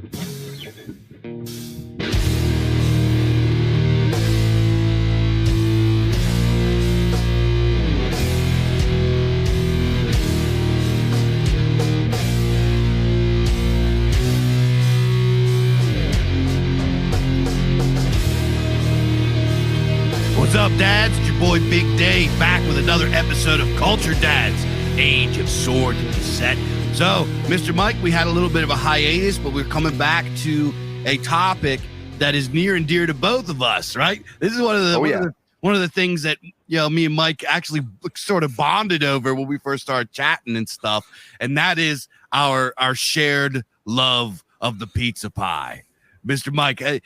What's up, dads? It's your boy Big Dave back with another episode of Culture Dads, Age of Sword and Set. So, Mr. Mike, we had a little bit of a hiatus, but we're coming back to a topic that is near and dear to both of us, right? This is one of the things that, you know, me and Mike actually sort of bonded over when we first started chatting and stuff, and that is our shared love of the pizza pie. Mr. Mike, I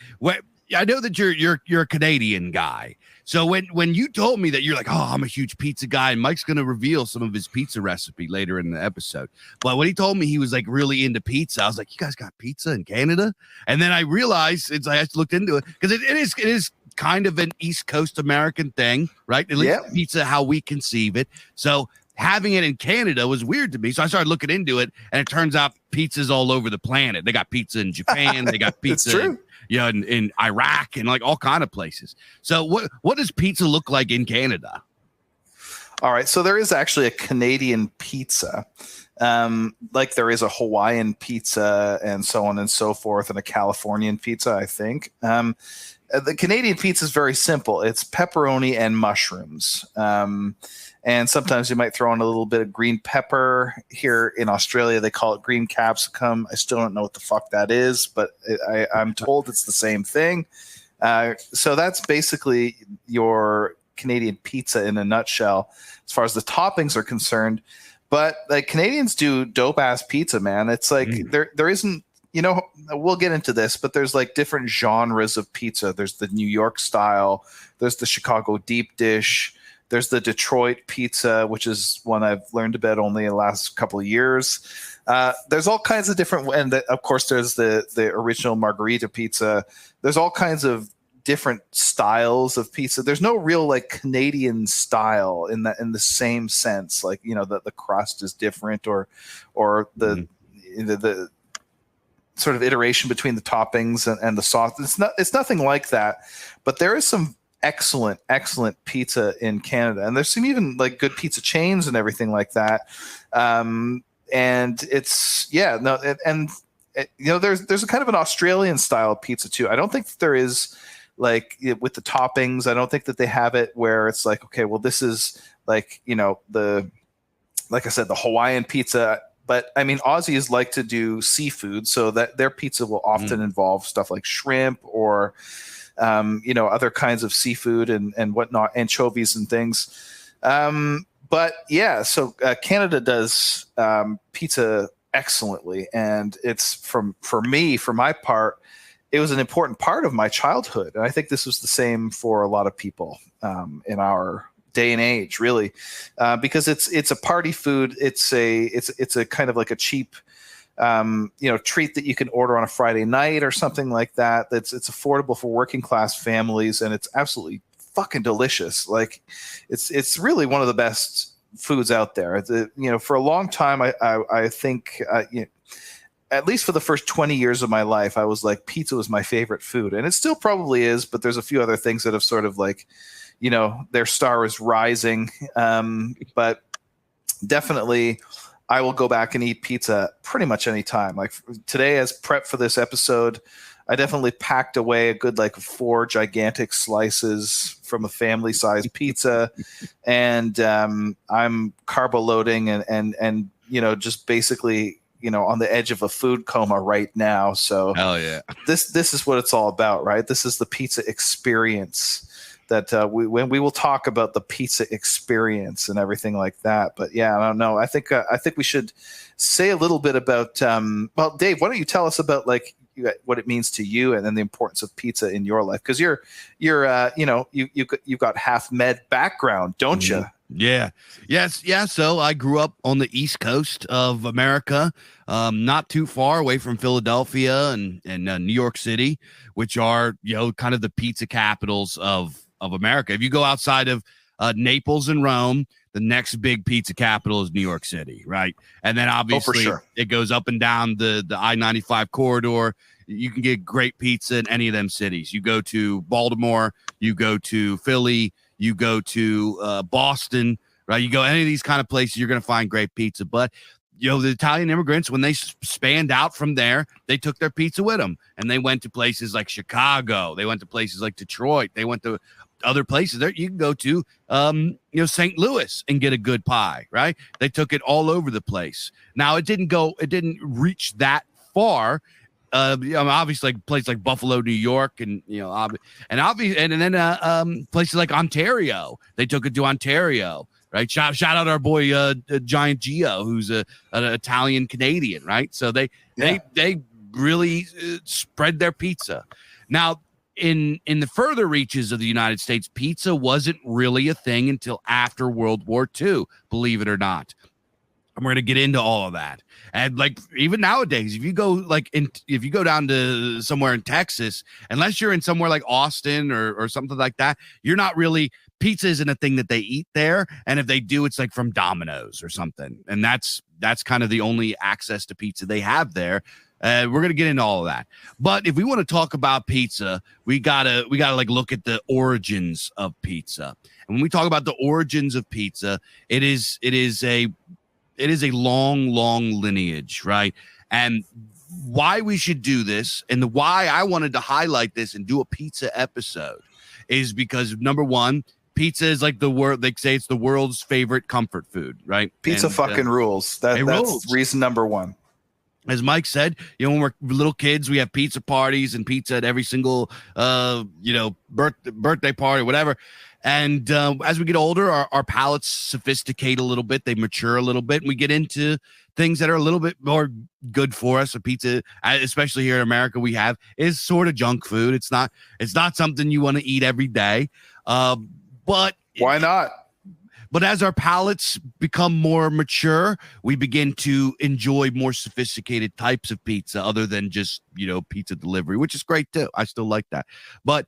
know that you're a Canadian guy. So when you told me that you're like, oh, I'm a huge pizza guy, and Mike's going to reveal some of his pizza recipe later in the episode. But when he told me he was like really into pizza, I was like, you guys got pizza in Canada? And then I realized, I looked into it, because it is kind of an East Coast American thing, right? At least pizza, how we conceive it. So having it in Canada was weird to me. So I started looking into it, and it turns out pizza's all over the planet. They got pizza in Japan. They got pizza in Iraq and like all kind of places. So what does pizza look like in Canada? All right. So there is actually a Canadian pizza, like there is a Hawaiian pizza and so on and so forth, and a Californian pizza, I think. The Canadian pizza is very simple. It's pepperoni and mushrooms. And sometimes you might throw in a little bit of green pepper. Here in Australia, they call it green capsicum. I still don't know what the fuck that is, but I'm told it's the same thing. So that's basically your Canadian pizza in a nutshell, as far as the toppings are concerned. But like Canadians do dope ass pizza, man. It's like there isn't, you know, we'll get into this, but there's like different genres of pizza. There's the New York style. There's the Chicago deep dish. There's the Detroit pizza, which is one I've learned about only in the last couple of years. There's all kinds of different, and of course there's the original Margherita pizza. There's all kinds of different styles of pizza. There's no real like Canadian style in the same sense, like, you know, the crust is different or the sort of iteration between the toppings and the sauce. It's nothing like that, but there is some excellent pizza in Canada, and there's some even like good pizza chains and everything like that. And it's you know, there's a kind of an Australian style pizza too. I don't think that there is like with the toppings. I don't think that they have it where it's like, okay, well, this is like, you know, like I said, the Hawaiian pizza. But I mean, Aussies like to do seafood, so that their pizza will often involve stuff like shrimp or you know, other kinds of seafood and whatnot, anchovies and things. But yeah, so Canada does pizza excellently. And it's for my part, it was an important part of my childhood. And I think this was the same for a lot of people in our day and age, really, because it's a party food. It's a kind of like a cheap you know, treat that you can order on a Friday night or something like that. It's affordable for working class families, and it's absolutely fucking delicious. Like it's really one of the best foods out there. You know, for a long time, I think you know, at least for the first 20 years of my life, I was like, pizza was my favorite food, and it still probably is. But there's a few other things that have sort of like, you know, their star is rising. But definitely, I will go back and eat pizza pretty much any time. Like today, as prep for this episode, I definitely packed away a good like 4 gigantic slices from a family-sized pizza, and I'm carbo loading and you know, just basically, you know, on the edge of a food coma right now. So hell yeah, this is what it's all about, right? This is the pizza experience. That when we will talk about the pizza experience and everything like that. But yeah, I don't know. I think we should say a little bit about. Well, Dave, why don't you tell us about like what it means to you, and then the importance of pizza in your life? Because you're you know, you've got half med background, don't you? Yeah. Yes. Yeah. So I grew up on the East Coast of America, not too far away from Philadelphia and New York City, which are, you know, kind of the pizza capitals of America. If you go outside of Naples and Rome, the next big pizza capital is New York City, right? And then obviously it goes up and down the I-95 corridor. You can get great pizza in any of them cities. You go to Baltimore, you go to Philly, you go to Boston, right? You go any of these kind of places, you're going to find great pizza. But the Italian immigrants, when they spanned out from there, they took their pizza with them, and they went to places like Chicago. They went to places like Detroit. They went to other places. There you can go to, St. Louis and get a good pie, right? They took it all over the place. Now it didn't reach that far. Obviously, like places like Buffalo, New York, and then places like Ontario. They took it to Ontario. Right. Shout out our boy Giant Gio, who's an Italian Canadian. Right. So they really spread their pizza. Now, in the further reaches of the United States, pizza wasn't really a thing until after World War II, believe it or not. And we're going to get into all of that. And like even nowadays, if you go down to somewhere in Texas, unless you're in somewhere like Austin or something like that, you're not really. Pizza isn't a thing that they eat there, and if they do, it's like from Domino's or something, and that's kind of the only access to pizza they have there. We're gonna get into all of that, but if we want to talk about pizza, we gotta like look at the origins of pizza. And when we talk about the origins of pizza, it is a long lineage, right? And why we should do this, and why I wanted to highlight this and do a pizza episode, is because number one, pizza is like they say it's the world's favorite comfort food, right? Pizza fucking rules. That's rules. Reason number one. As Mike said, when we're little kids, we have pizza parties and pizza at every single, birthday party, whatever. And as we get older, our palates sophisticate a little bit. They mature a little bit. And we get into things that are a little bit more good for us. A pizza, especially here in America, is sort of junk food. It's not something you want to eat every day. But why not? But as our palates become more mature, we begin to enjoy more sophisticated types of pizza other than just, pizza delivery, which is great too. I still like that. But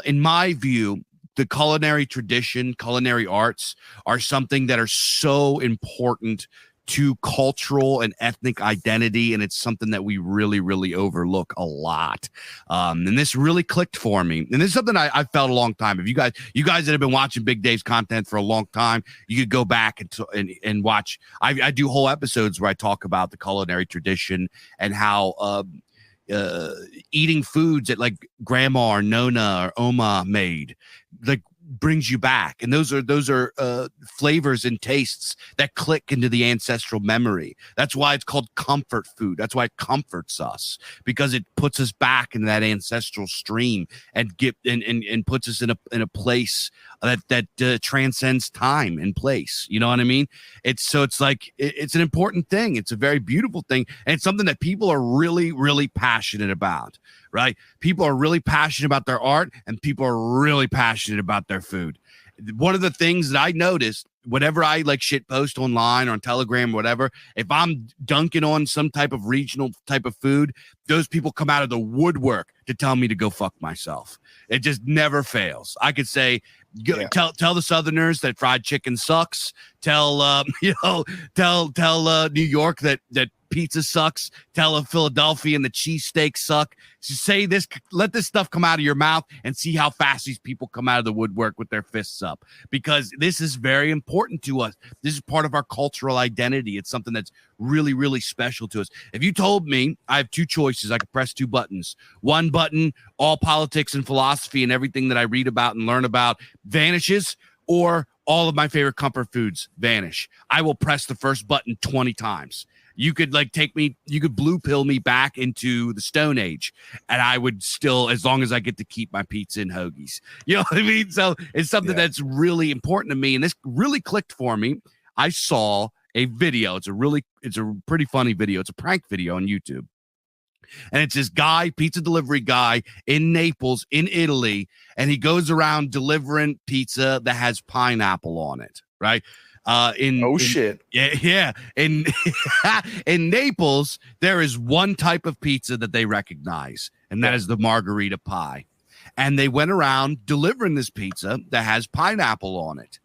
in my view, the culinary tradition, culinary arts are something that are so important to cultural and ethnic identity, and it's something that we really, really overlook a lot. And this really clicked for me, and this is something I felt a long time. If you guys that have been watching Big Dave's content for a long time, you could go back and watch. I do whole episodes where I talk about the culinary tradition and how eating foods that like grandma or nona or oma made, like, brings you back, and those are flavors and tastes that click into the ancestral memory. That's why it's called comfort food. That's why it comforts us, because it puts us back in that ancestral stream and puts us in a place that transcends time and place. You know what I mean? It's like it's an important thing. It's a very beautiful thing, and it's something that people are really, really passionate about. Right? People are really passionate about their art, and people are really passionate about their food. One of the things that I noticed, whenever I like shit post online or on Telegram or whatever, if I'm dunking on some type of regional type of food, those people come out of the woodwork to tell me to go fuck myself. It just never fails. I could say, tell the Southerners that fried chicken sucks. Tell New York that pizza sucks. Tell a Philadelphian the cheesesteaks suck. Say this, let this stuff come out of your mouth and see how fast these people come out of the woodwork with their fists up, because this is very important to us. This is part of our cultural identity. It's something that's really, really special to us. If you told me I have two choices, I could press two buttons. One button, all politics and philosophy and everything that I read about and learn about vanishes, or all of my favorite comfort foods vanish. I will press the first button 20 times. You could you could blue pill me back into the Stone Age, and I would still, as long as I get to keep my pizza and hoagies. You know what I mean? So it's something that's really important to me, and this really clicked for me. I saw a video. It's a pretty funny video. It's a prank video on YouTube. And it's this guy, pizza delivery guy in Naples, in Italy, and he goes around delivering pizza that has pineapple on it, right? Shit. Yeah. In Naples, there is one type of pizza that they recognize, and that is the Margherita pie. And they went around delivering this pizza that has pineapple on it.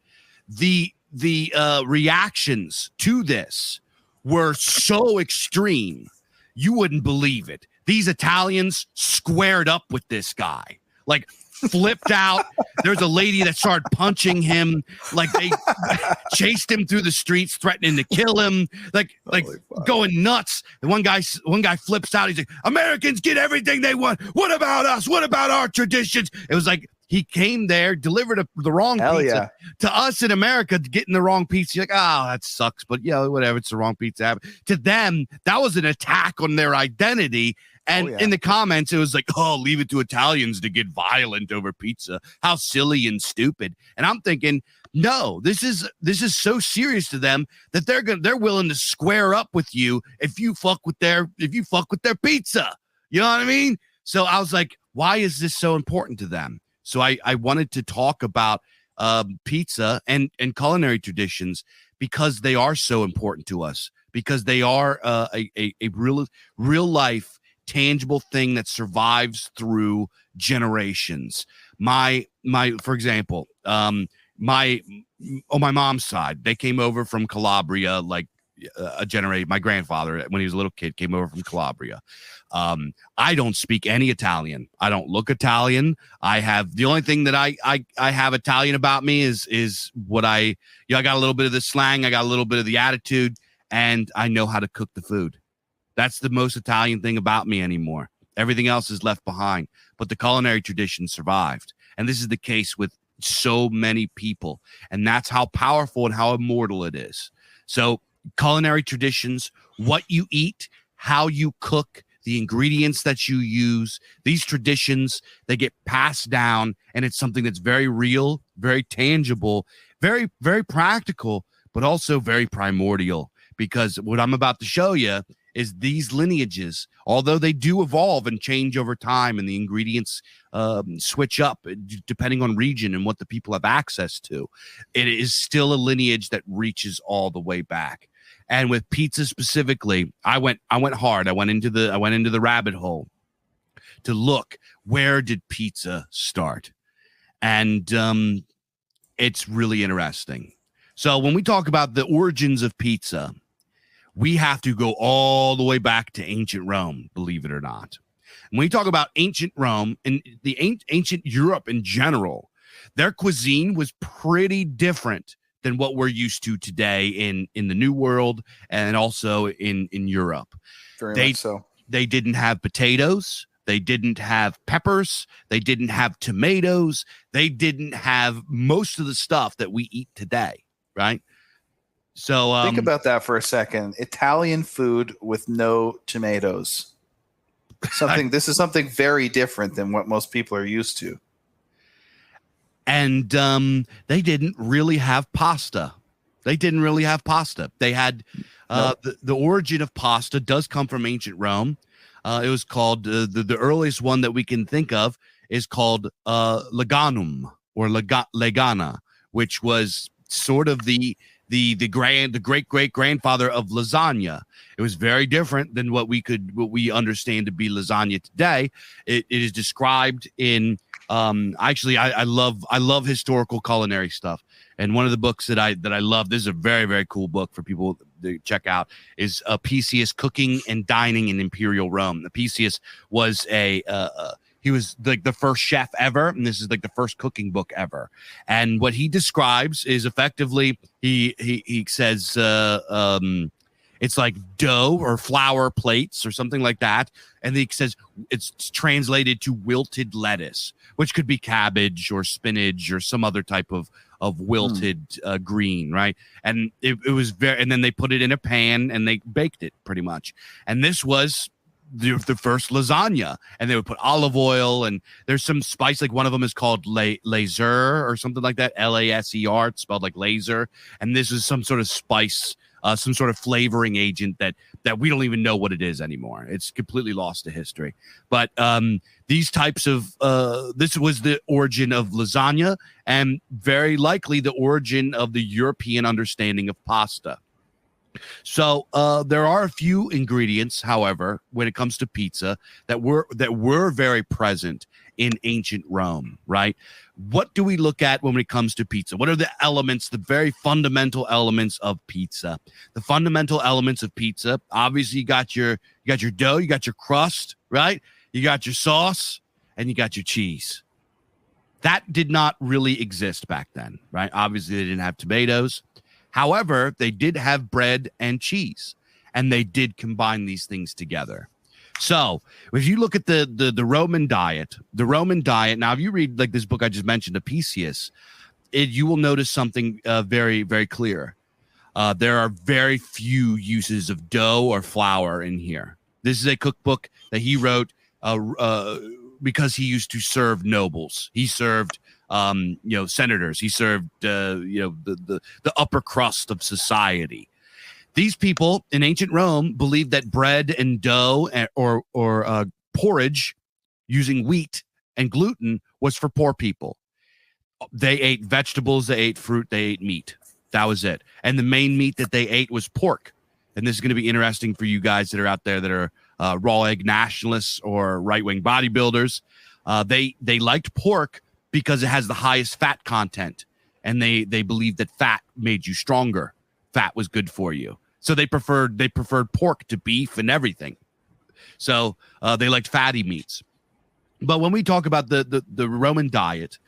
The reactions to this were so extreme, you wouldn't believe it. These Italians squared up with this guy, like flipped out. There's a lady that started punching him. Like they chased him through the streets, threatening to kill him. Like going nuts. And one guy flips out. He's like, "Americans get everything they want. What about us? What about our traditions?" It was like he came there, delivered the wrong pizza to us in America, getting the wrong pizza. You're like, "Oh, that sucks," but whatever. It's the wrong pizza. To them, that was an attack on their identity. And in the comments, it was like, "Oh, leave it to Italians to get violent over pizza. How silly and stupid." And I'm thinking, no, this is so serious to them that they're willing to square up with you if you fuck with their pizza. You know what I mean? So I was like, why is this so important to them? So I wanted to talk about pizza and culinary traditions because they are so important to us, because they are a real life tangible thing that survives through generations. For example, on my mom's side, they came over from Calabria, like my grandfather, when he was a little kid, came over from Calabria. I don't speak any Italian. I don't look Italian. The only thing that I have Italian about me is what I got a little bit of the slang. I got a little bit of the attitude, and I know how to cook the food. That's the most Italian thing about me anymore. Everything else is left behind, but the culinary tradition survived. And this is the case with so many people. And that's how powerful and how immortal it is. So culinary traditions, what you eat, how you cook, the ingredients that you use, these traditions, they get passed down. And it's something that's very real, very tangible, very, very practical, but also very primordial. Because what I'm about to show you is these lineages, although they do evolve and change over time and the ingredients switch up depending on region and what the people have access to, it is still a lineage that reaches all the way back. And with pizza specifically, I went hard. I went into the rabbit hole to look, where did pizza start? And it's really interesting. So when we talk about the origins of pizza, we have to go all the way back to ancient Rome, believe it or not. When we talk about ancient Rome and the ancient Europe in general, their cuisine was pretty different than what we're used to today in the New World and also in Europe. Very much so. They didn't have potatoes. They didn't have peppers. They didn't have tomatoes. They didn't have most of the stuff that we eat today, right? So think about that for a second. Italian food with no tomatoes. This is something very different than what most people are used to. And they didn't really have pasta. They had the origin of pasta does come from ancient Rome. It was called the earliest one that we can think of is called leganum or legana, which was sort of the great great grandfather of lasagna. It was very different than what we understand to be lasagna today. It is described in actually I love historical culinary stuff, and one of the books that I love, this is a very very cool book for people to check out, is Apicius, Cooking and Dining in Imperial Rome. Apicius was he was like the first chef ever, and this is like the first cooking book ever. And what he describes is effectively he says it's like dough or flour plates or something like that, and he says it's translated to wilted lettuce, which could be cabbage or spinach or some other type of wilted green, right? And it was and then they put it in a pan and they baked it pretty much. And this was the first lasagna, and they would put olive oil, and there's some spice, like one of them is called laser or something like that, Laser. It's spelled like laser, and this is some sort of spice, some sort of flavoring agent that we don't even know what it is anymore. It's completely lost to history. But these types of this was the origin of lasagna, and very likely the origin of the European understanding of pasta. So there are a few ingredients, however, when it comes to pizza that were very present in ancient Rome, right? What do we look at when it comes to pizza? What are the elements, the very fundamental elements of pizza? The fundamental elements of pizza, obviously you got your dough, you got your crust, right? You got your sauce, and you got your cheese. That did not really exist back then, right? Obviously they didn't have tomatoes. However, they did have bread and cheese, and they did combine these things together. So if you look at the Roman diet, now, if you read like this book I just mentioned, Apicius, you will notice something very, very clear. There are very few uses of dough or flour in here. This is a cookbook that he wrote because he used to serve nobles. He served senators. He served the upper crust of society. These people in ancient Rome believed that bread and dough or porridge using wheat and gluten was for poor people. They ate vegetables, they ate fruit, they ate meat. That was it. And the main meat that they ate was pork. And this is going to be interesting for you guys that are out there that are raw egg nationalists or right-wing bodybuilders. They liked pork because it has the highest fat content, and they believed that fat made you stronger. Fat was good for you, so they preferred pork to beef and everything. So they liked fatty meats. But when we talk about the Roman diet,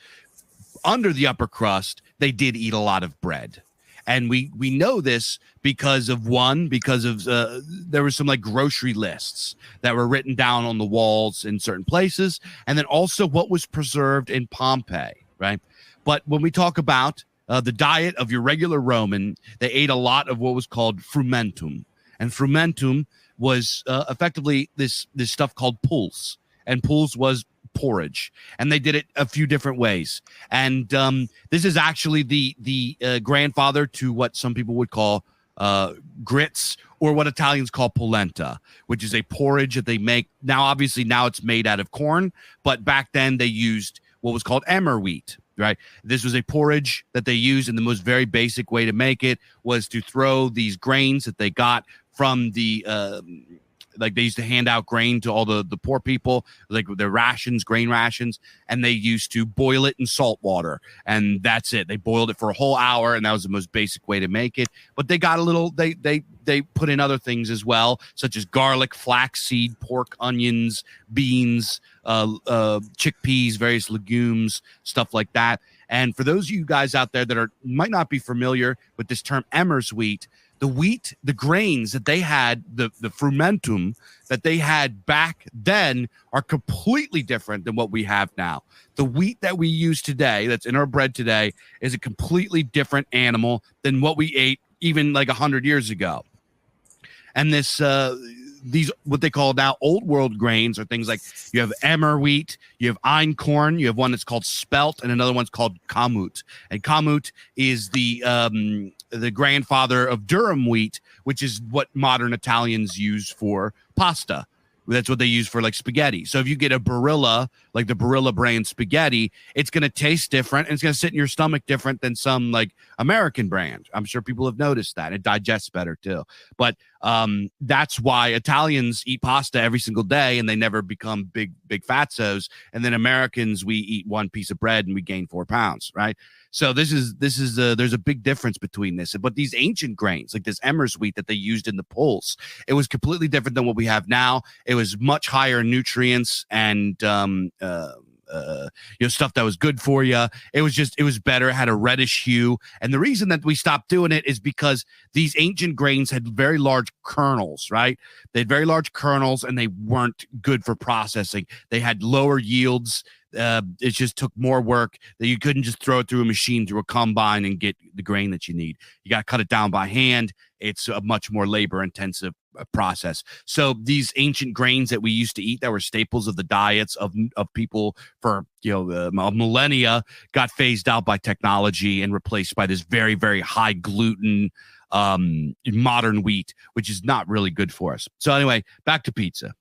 under the upper crust, they did eat a lot of bread. And we know this because of there were some like grocery lists that were written down on the walls in certain places, and then also what was preserved in Pompeii, right? But when we talk about the diet of your regular Roman, they ate a lot of what was called frumentum, and frumentum was effectively this stuff called pulse, and pulse was porridge, and they did it a few different ways. And this is actually the grandfather to what some people would call grits, or what Italians call polenta, which is a porridge that they make now. Obviously now it's made out of corn, but back then they used what was called emmer wheat, right? This was a porridge that they used, and the most very basic way to make it was to throw these grains that they got from the like they used to hand out grain to all the poor people, like their rations, grain rations, and they used to boil it in salt water, and that's it. They boiled it for a whole hour, and that was the most basic way to make it. But they got a little, they put in other things as well, such as garlic, flaxseed, pork, onions, beans, chickpeas, various legumes, stuff like that. And for those of you guys out there that might not be familiar with this term emmer's wheat, the grains that they had, the frumentum that they had back then are completely different than what we have now. The wheat that we use today, that's in our bread today, is a completely different animal than what we ate even like 100 years ago. And these what they call now old world grains are things like you have emmer wheat, you have einkorn, you have one that's called spelt, and another one's called kamut. And kamut is the grandfather of durum wheat, which is what modern Italians use for pasta. That's what they use for like spaghetti. So if you get a Barilla, like the Barilla brand spaghetti, it's going to taste different, and it's going to sit in your stomach different than some like American brand. I'm sure people have noticed that. It digests better too. But that's why Italians eat pasta every single day, and they never become big fatsos. And then Americans, we eat one piece of bread and we gain 4 pounds, right? So there's a big difference between this. But these ancient grains, like this emmer's wheat that they used in the pulse, it was completely different than what we have now. It was much higher in nutrients and stuff that was good for you. It was better. It had a reddish hue. And the reason that we stopped doing it is because these ancient grains had very large kernels, right? They had very large kernels, and they weren't good for processing. They had lower yields. It just took more work, that you couldn't just throw it through a machine, through a combine, and get the grain that you need. You got to cut it down by hand. It's a much more labor intensive process. So these ancient grains that we used to eat that were staples of the diets of people for millennia got phased out by technology and replaced by this very, very high gluten modern wheat, which is not really good for us. So anyway, back to pizza.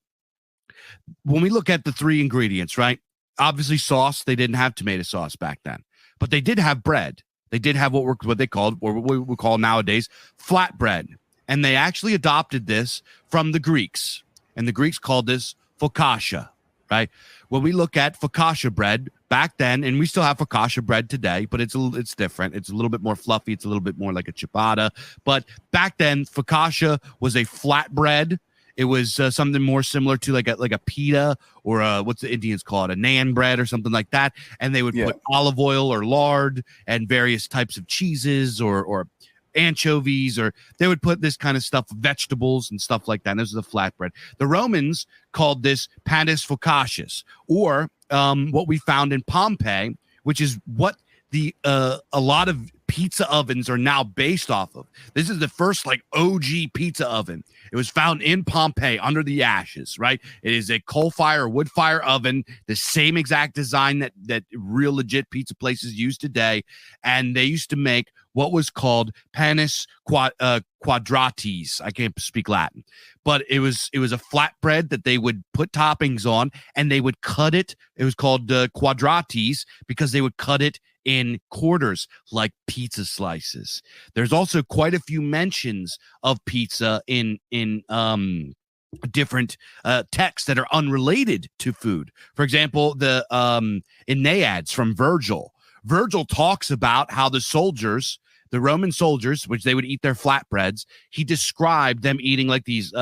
When we look at the 3 ingredients, right? Obviously sauce. They didn't have tomato sauce back then, but they did have bread. They did have what we call nowadays flatbread. and they actually adopted this from the Greeks, and the Greeks called this focaccia, right? When we look at focaccia bread back then, and we still have focaccia bread today, but it's different. It's a little bit more fluffy. It's a little bit more like a ciabatta. But back then, focaccia was a flat bread. It was something more similar to like a pita or what's the Indians call it, a naan bread or something like that. And they would put olive oil or lard and various types of cheeses or anchovies, or they would put this kind of stuff, vegetables and stuff like that. And this is a flatbread. The Romans called this panis focaccius, or what we found in Pompeii, which is what a lot of pizza ovens are now based off of. This is the first like OG pizza oven. It was found in Pompeii under the ashes, right? It is a coal fire, wood fire oven, the same exact design that real legit pizza places use today. And they used to make what was called panis quadratis. I can't speak Latin, but it was a flatbread that they would put toppings on, and they would cut it. It was called quadratis because they would cut it in quarters like pizza slices. There's also quite a few mentions of pizza in different texts that are unrelated to food. For example, the Aeneads from Virgil. Virgil talks about how the Roman soldiers, which they would eat their flatbreads, he described them eating like these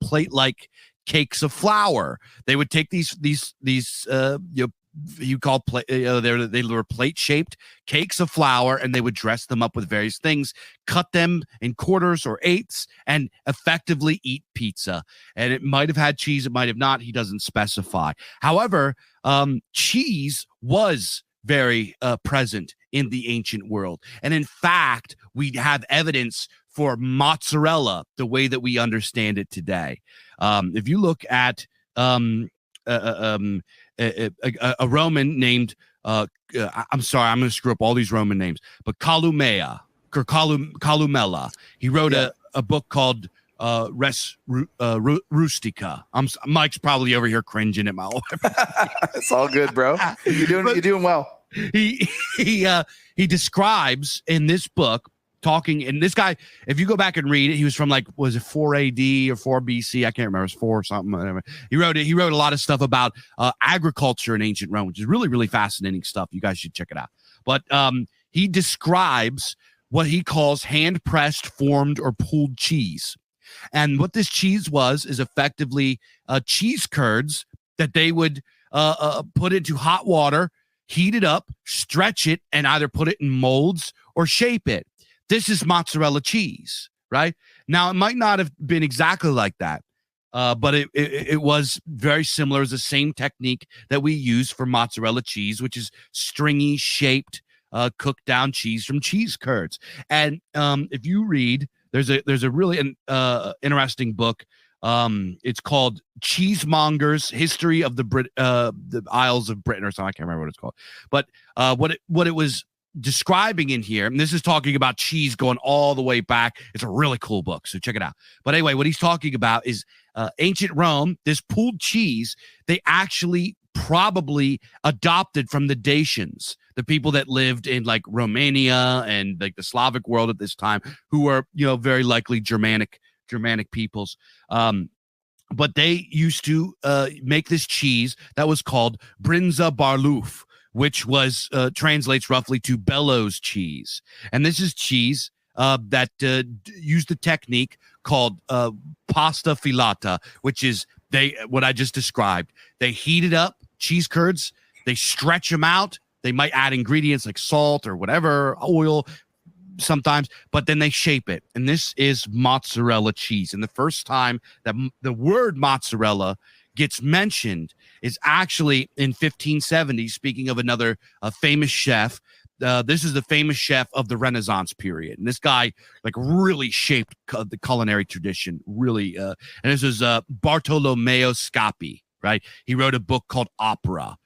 plate-like cakes of flour. They would take these you call they were plate-shaped cakes of flour, and they would dress them up with various things, cut them in quarters or eighths, and effectively eat pizza. And it might have had cheese, it might have not. He doesn't specify. However, cheese was very present in the ancient world. And in fact, we have evidence for mozzarella the way that we understand it today. If you look at a Roman named, I'm sorry, I'm going to screw up all these Roman names, but Calumella. He wrote a book called Res Rustica. Mike's probably over here cringing at my It's all good, bro. You're doing well. He describes in this book, and this guy, if you go back and read it, he was from was it 4 AD or 4 BC? I can't remember. It's 4 or something. Whatever. He wrote a lot of stuff about agriculture in ancient Rome, which is really, really fascinating stuff. You guys should check it out. But he describes what he calls hand-pressed, formed, or pulled cheese. And what this cheese is effectively cheese curds that they would put into hot water, heat it up, stretch it, and either put it in molds or shape it. This is mozzarella cheese, right? Now, it might not have been exactly like that, but it was very similar. It's the same technique that we use for mozzarella cheese, which is stringy, shaped, cooked down cheese from cheese curds. And if you read, there's a really interesting book. It's called Cheesemonger's History of the Isles of Britain or something. I can't remember what it's called. But what it was describing in here, and this is talking about cheese going all the way back. It's a really cool book, so check it out. But anyway, what he's talking about is ancient Rome, this pulled cheese, they actually probably adopted from the Dacians, the people that lived in Romania and the Slavic world at this time, who were very likely Germanic peoples. But they used to make this cheese that was called Brinza Barlouf, which was translates roughly to bellows cheese. And this is cheese that used the technique called pasta filata, which is what I just described. They heat it up, cheese curds, they stretch them out. They might add ingredients like salt or whatever, oil sometimes, but then they shape it. And this is mozzarella cheese. And the first time that the word mozzarella gets mentioned is actually in 1570, speaking of another famous chef. This is the famous chef of the Renaissance period. And this guy really shaped the culinary tradition, really. And this is Bartolomeo Scappi, right? He wrote a book called Opera,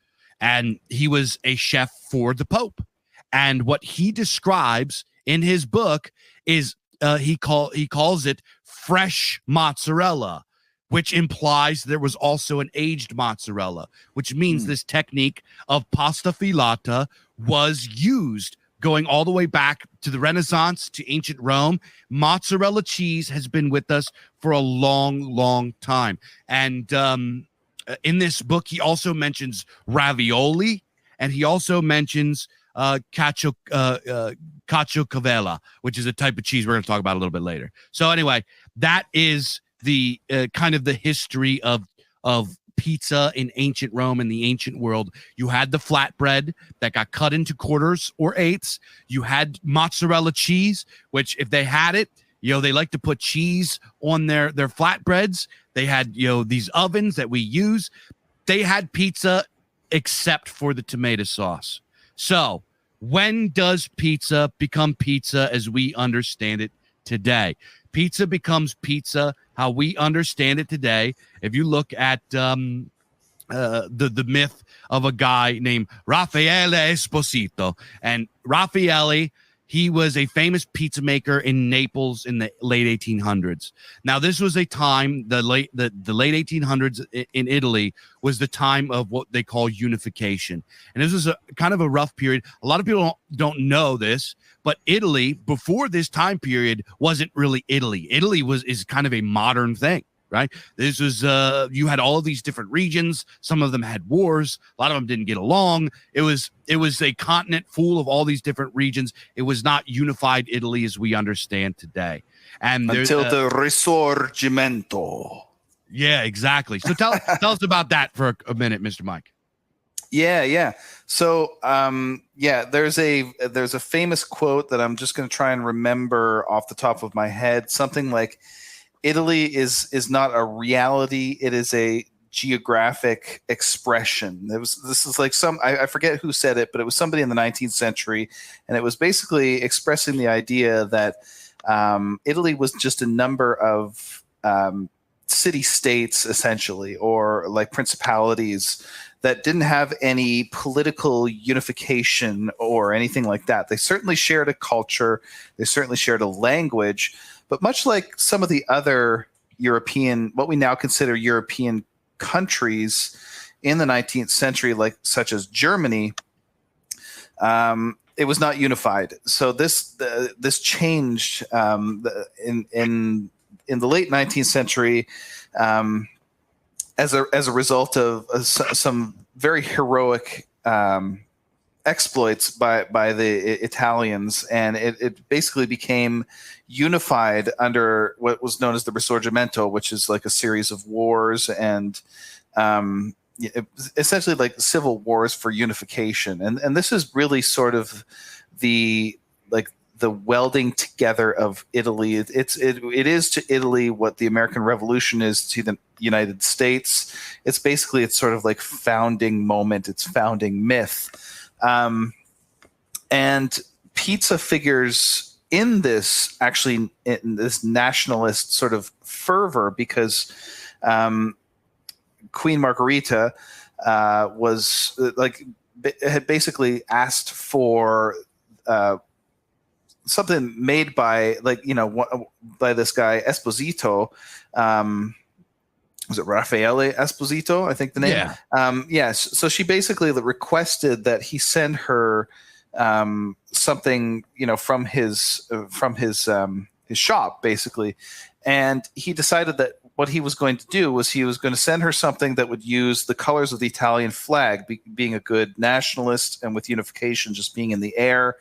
and he was a chef for the Pope. And what he describes in his book is he calls it fresh mozzarella, which implies there was also an aged mozzarella, which means this technique of pasta filata was used going all the way back to the Renaissance, to ancient Rome. Mozzarella cheese has been with us for a long, long time. And in this book, he also mentions ravioli, and he also mentions caciocavallo, which is a type of cheese we're going to talk about a little bit later. So anyway, that is the kind of the history of pizza in ancient Rome and the ancient world. You had the flatbread that got cut into quarters or eighths. You had mozzarella cheese, which if they had it, they like to put cheese on their flatbreads. They had, these ovens that we use. They had pizza except for the tomato sauce. So when does pizza become pizza as we understand it today? Pizza becomes pizza how we understand it today. If you look at the myth of a guy named Raffaele Esposito, and Raffaele, he was a famous pizza maker in Naples in the late 1800s. Now, this was a time, the late 1800s in Italy was the time of what they call unification. And this was a kind of a rough period. A lot of people don't know this, but Italy, before this time period, wasn't really Italy. Italy is kind of a modern thing. Right. This was you had all of these different regions. Some of them had wars. A lot of them didn't get along. It was a continent full of all these different regions. It was not unified Italy as we understand today. And until the Risorgimento. Yeah, exactly. So tell us about that for a minute, Mr. Mike. Yeah. So there's a famous quote that I'm just going to try and remember off the top of my head. Something like, Italy is not a reality; it is a geographic expression. This is like I forget who said it, but it was somebody in the 19th century, and it was basically expressing the idea that Italy was just a number of city-states, essentially, or like principalities that didn't have any political unification or anything like that. They certainly shared a culture, they certainly shared a language. But much like some of the other European, what we now consider European countries in the 19th century, such as Germany, it was not unified. So this changed in the late 19th century as a result of some very heroic exploits by the Italians, and it basically became unified under what was known as the Risorgimento, which is like a series of wars and essentially like civil wars for unification. And this is really sort of the welding together of Italy. It is to Italy what the American Revolution is to the United States. It's sort of like founding moment. It's founding myth. And pizza figures in this nationalist sort of fervor because Queen Margherita had basically asked for something made by by this guy Esposito. Was it Raffaele Esposito? I think the name. Yeah. Yes. So she basically requested that he send her something, from his shop, basically. And he decided that what he was going to do was he was going to send her something that would use the colors of the Italian flag, being a good nationalist, and with unification just being in the air.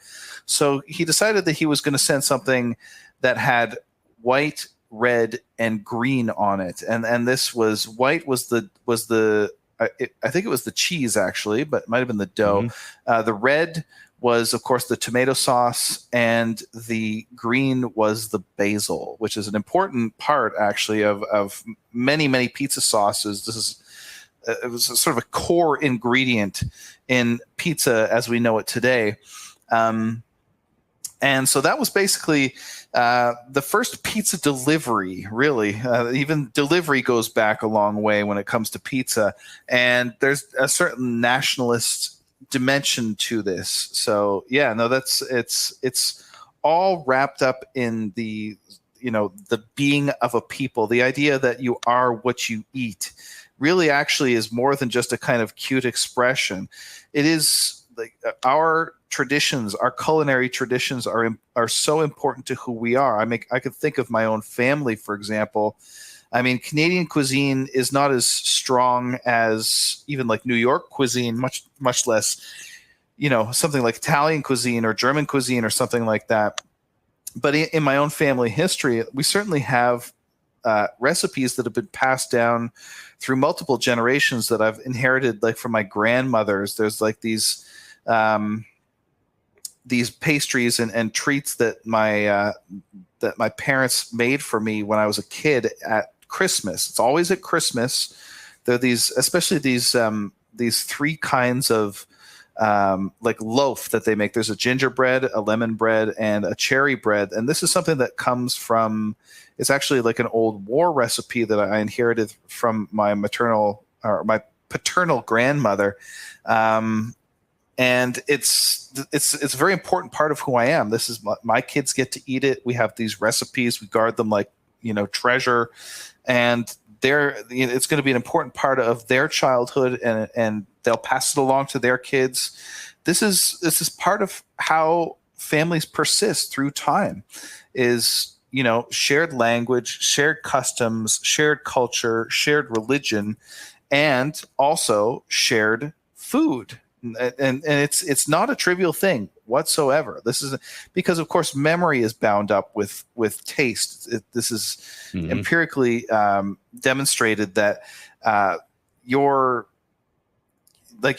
So he decided that he was going to send something that had white, red, and green on it. And this was white was the I think it was the cheese, actually, but it might have been the dough. Mm-hmm. The red was, of course, the tomato sauce, and the green was the basil, which is an important part, actually, of many, many pizza sauces. It was sort of a core ingredient in pizza as we know it today. And so that was basically the first pizza delivery, really. Even delivery goes back a long way when it comes to pizza. And there's a certain nationalist dimension to this. So yeah, no, it's all wrapped up in the being of a people. The idea that you are what you eat really actually is more than just a kind of cute expression. It is like our traditions, our culinary traditions are so important to who we are. I could think of my own family, for example. I mean, Canadian cuisine is not as strong as even like New York cuisine, much less, something like Italian cuisine or German cuisine or something like that. But in my own family history, we certainly have recipes that have been passed down through multiple generations that I've inherited, like from my grandmothers. There's like these pastries and treats that my parents made for me when I was a kid at Christmas. It's always at Christmas. There are especially these three kinds of like loaf that they make. There's a gingerbread, a lemon bread, and a cherry bread. And this is something that comes from, it's actually like an old war recipe that I inherited from my my paternal grandmother. And it's a very important part of who I am. This is my kids get to eat it. We have these recipes. We guard them like, treasure. And it's going to be an important part of their childhood, and they'll pass it along to their kids. This is part of how families persist through time, is, shared language, shared customs, shared culture, shared religion, and also shared food. And it's not a trivial thing whatsoever. This is because, of course, memory is bound up with taste. This is empirically demonstrated that your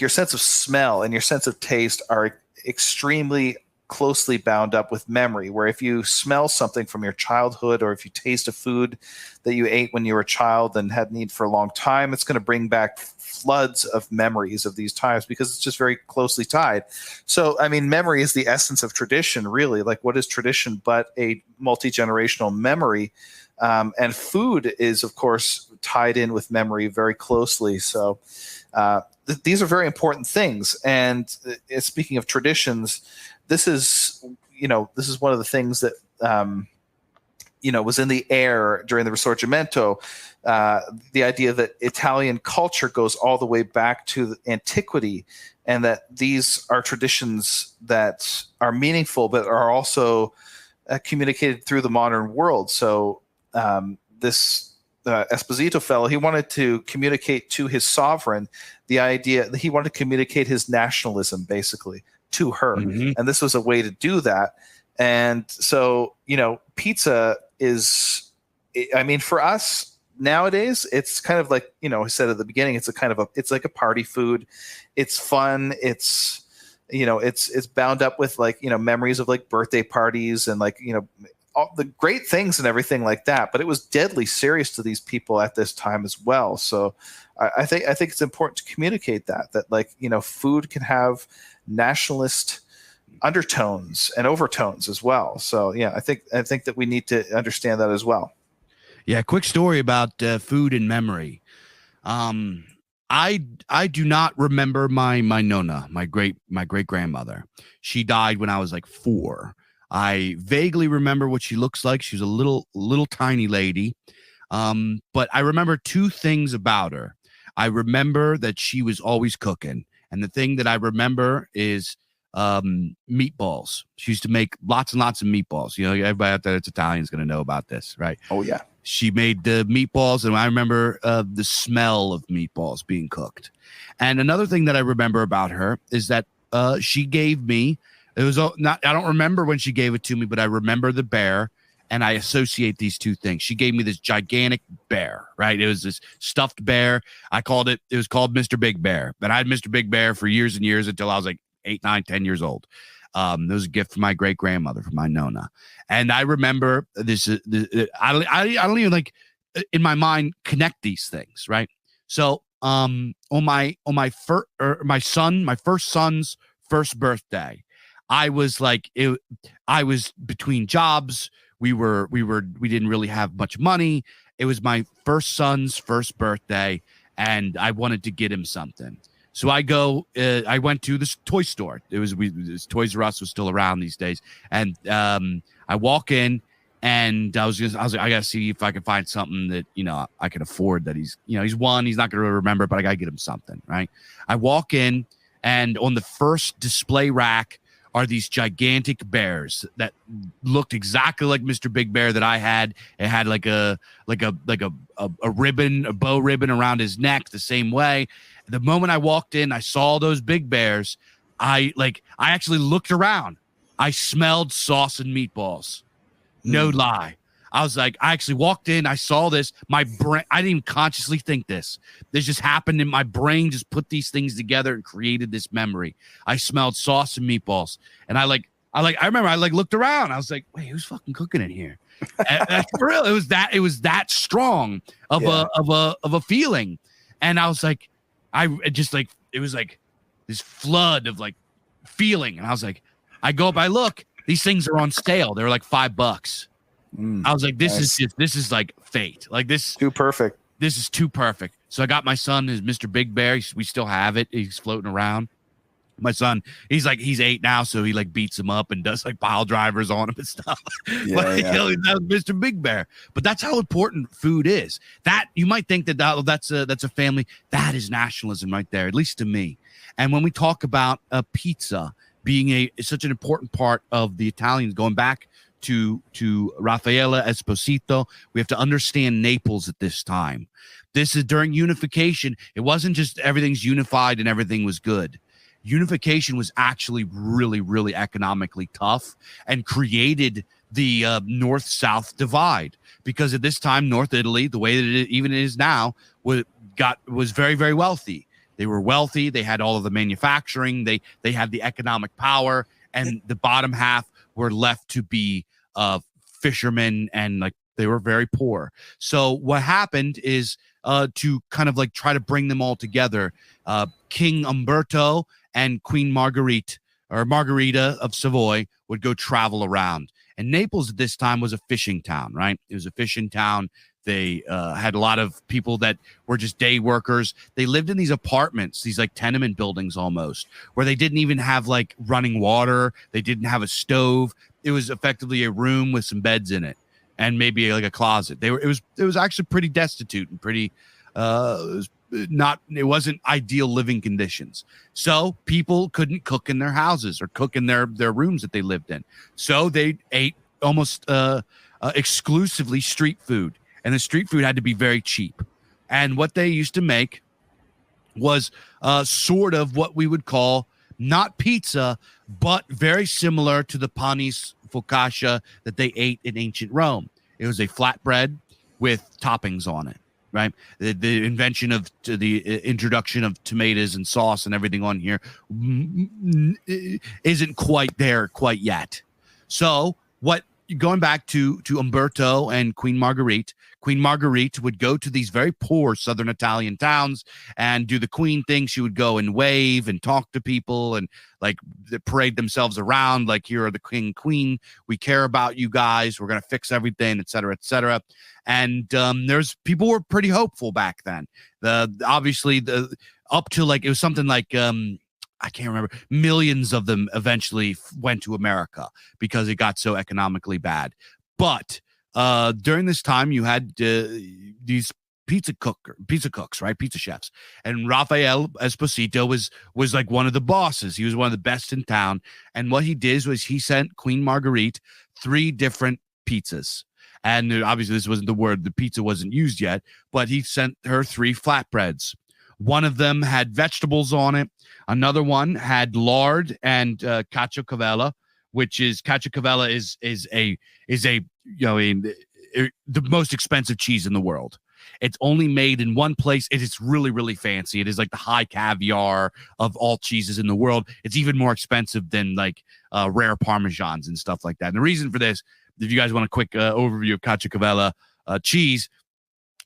sense of smell and your sense of taste are extremely closely bound up with memory, where if you smell something from your childhood, or if you taste a food that you ate when you were a child and hadn't eaten for a long time, it's going to bring back floods of memories of these times, because it's just very closely tied. So, I mean, memory is the essence of tradition, really. Like, what is tradition but a multi-generational memory? And food is, of course, tied in with memory very closely. So these are very important things. And speaking of traditions, this is one of the things that was in the air during the Risorgimento. The idea that Italian culture goes all the way back to antiquity, and that these are traditions that are meaningful but are also communicated through the modern world. So this Esposito fellow, he wanted to communicate to his sovereign the idea that he wanted to communicate his nationalism, basically, to her. Mm-hmm. And this was a way to do that. And so, pizza is, I mean, for us nowadays, it's kind of like, I said at the beginning, it's like a party food. It's fun. It's, it's bound up with like, memories of like birthday parties and like, all the great things and everything like that. But it was deadly serious to these people at this time as well. So I think it's important to communicate that like, food can have nationalist undertones and overtones as well. So yeah, I think that we need to understand that as well. Yeah, quick story about food and memory. I do not remember my nonna, my great grandmother. She died when I was like 4. I vaguely remember what she looks like. She was a little tiny lady. But I remember 2 things about her. I remember that she was always cooking. And the thing that I remember is meatballs. She used to make lots and lots of meatballs. Everybody out there that's Italian is going to know about this, right? Oh, yeah. She made the meatballs, and I remember the smell of meatballs being cooked. And another thing that I remember about her is that she gave me, it was not, I don't remember when she gave it to me, but I remember the bear, and I associate these 2 things. She gave me this gigantic bear, right? It was this stuffed bear. It was called Mr. Big Bear. And I had Mr. Big Bear for years and years until I was like 8, 9, 10 years old. It was a gift from my great grandmother, from my nonna. And I remember this. I don't even like in my mind connect these things, right? So on my first son's first birthday, I was like I was between jobs. We didn't really have much money. It was my first son's first birthday, and I wanted to get him something. So I went to this toy store. Toys R Us was still around these days. And I walk in, and I was like, I gotta see if I can find something that, I can afford, that he's 1, he's not going to remember, but I gotta get him something. Right. I walk in, And on the first display rack are these gigantic bears that looked exactly like Mr. Big Bear that I had. It had like a ribbon, a bow ribbon around his neck the same way. The moment I walked in, I saw those big bears. I actually looked around. I smelled sauce and meatballs. No lie. I was like, I actually walked in. I saw this. My brain, I didn't even consciously think this. This just happened in my brain, just put these things together and created this memory. I smelled sauce and meatballs. And I remember I looked around. I was like, wait, who's fucking cooking in here? And for real. It was that strong of a feeling. And I was like, it was like this flood of like feeling. And I was like, I go up, I look, these things are on sale. They were like $5. I was like, this is like fate. Like this too perfect. This is too perfect. So I got my son, his Mr. Big Bear. We still have it. He's floating around. My son, he's 8 now, so he like beats him up and does like pile drivers on him and stuff. You know, that was Mr. Big Bear. But that's how important food is. That you might think that's a family. That is nationalism right there, at least to me. And when we talk about pizza being such an important part of the Italians, going back to Raffaele Esposito, we have to understand Naples at this time. This is during Unification. It wasn't just everything's unified and everything was good. Unification was actually really, really economically tough and created the north-south divide, because at this time, North Italy, the way that it even is now, was very, very wealthy. They were wealthy. They had all of the manufacturing. They had the economic power, and the bottom half were left to be fishermen, and like they were very poor. So what happened is to kind of like try to bring them all together, King Umberto and Queen Margherita of Savoy would go travel around. And Naples at this time was a fishing town, right? It was a fishing town. They had a lot of people that were just day workers. They lived in these apartments, these like tenement buildings almost, where they didn't even have like running water. They didn't have a stove. It was effectively a room with some beds in it and maybe like a closet. It was actually pretty destitute and pretty it wasn't ideal living conditions. So people couldn't cook in their houses or cook in their rooms that they lived in. So they ate almost exclusively street food. And the street food had to be very cheap. And what they used to make was sort of what we would call not pizza, but very similar to the panis focaccia that they ate in ancient Rome. It was a flatbread with toppings on it, right? The invention of the introduction of tomatoes and sauce and everything on here isn't quite there quite yet. So going back to Umberto and Queen Margherita would go to these very poor southern Italian towns and do the queen thing. She would go and wave and talk to people and like parade themselves around like, here are the king and queen. We care about you guys. We're going to fix everything, et cetera, et cetera. And people were pretty hopeful back then. Obviously up to like, it was something like, I can't remember. Millions of them eventually went to America because it got so economically bad. But during this time, you had these pizza cooks, right? Pizza chefs. And Raffaele Esposito was like one of the bosses. He was one of the best in town. And what he did was he sent Queen Margherita 3 different pizzas. And obviously this wasn't the word. The pizza wasn't used yet. But he sent her 3 flatbreads. One of them had vegetables on it. Another one had lard and caciocavallo, which is caciocavallo is a the most expensive cheese in the world. It's only made in one place. It is really, really fancy. It is like the high caviar of all cheeses in the world. It's even more expensive than like rare Parmesans and stuff like that. And the reason for this, if you guys want a quick overview of caciocavallo cheese,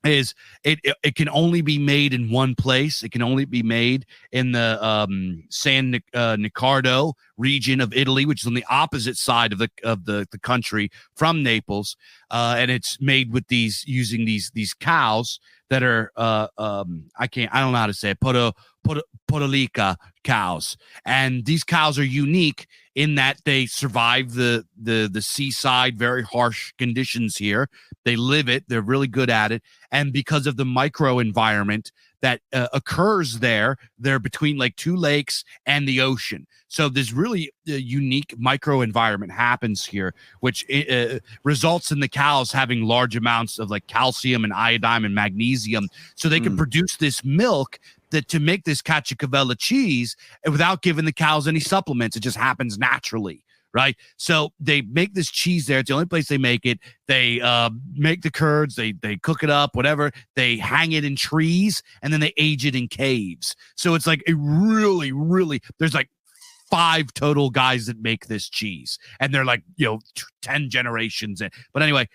is it can only be made in one place. It can only be made in the San Nicardo region of Italy, which is on the opposite side of the country from Naples, and it's made with using these cows that are I don't know how to say it, Podolica cows, and these cows are unique in that they survive the seaside, very harsh conditions here. They live it. They're really good at it. And because of the microenvironment that occurs there. They're between like two lakes and the ocean. So this really unique microenvironment happens here, which results in the cows having large amounts of like calcium and iodine and magnesium, so they can produce this milk that to make this caciocavallo cheese without giving the cows any supplements. It just happens naturally. Right. So they make this cheese there. It's the only place they make it. They make the curds. They cook it up, whatever. They hang it in trees and then they age it in caves. So it's like a really, really, there's like 5 total guys that make this cheese. And they're like, 10 generations in. But anyway,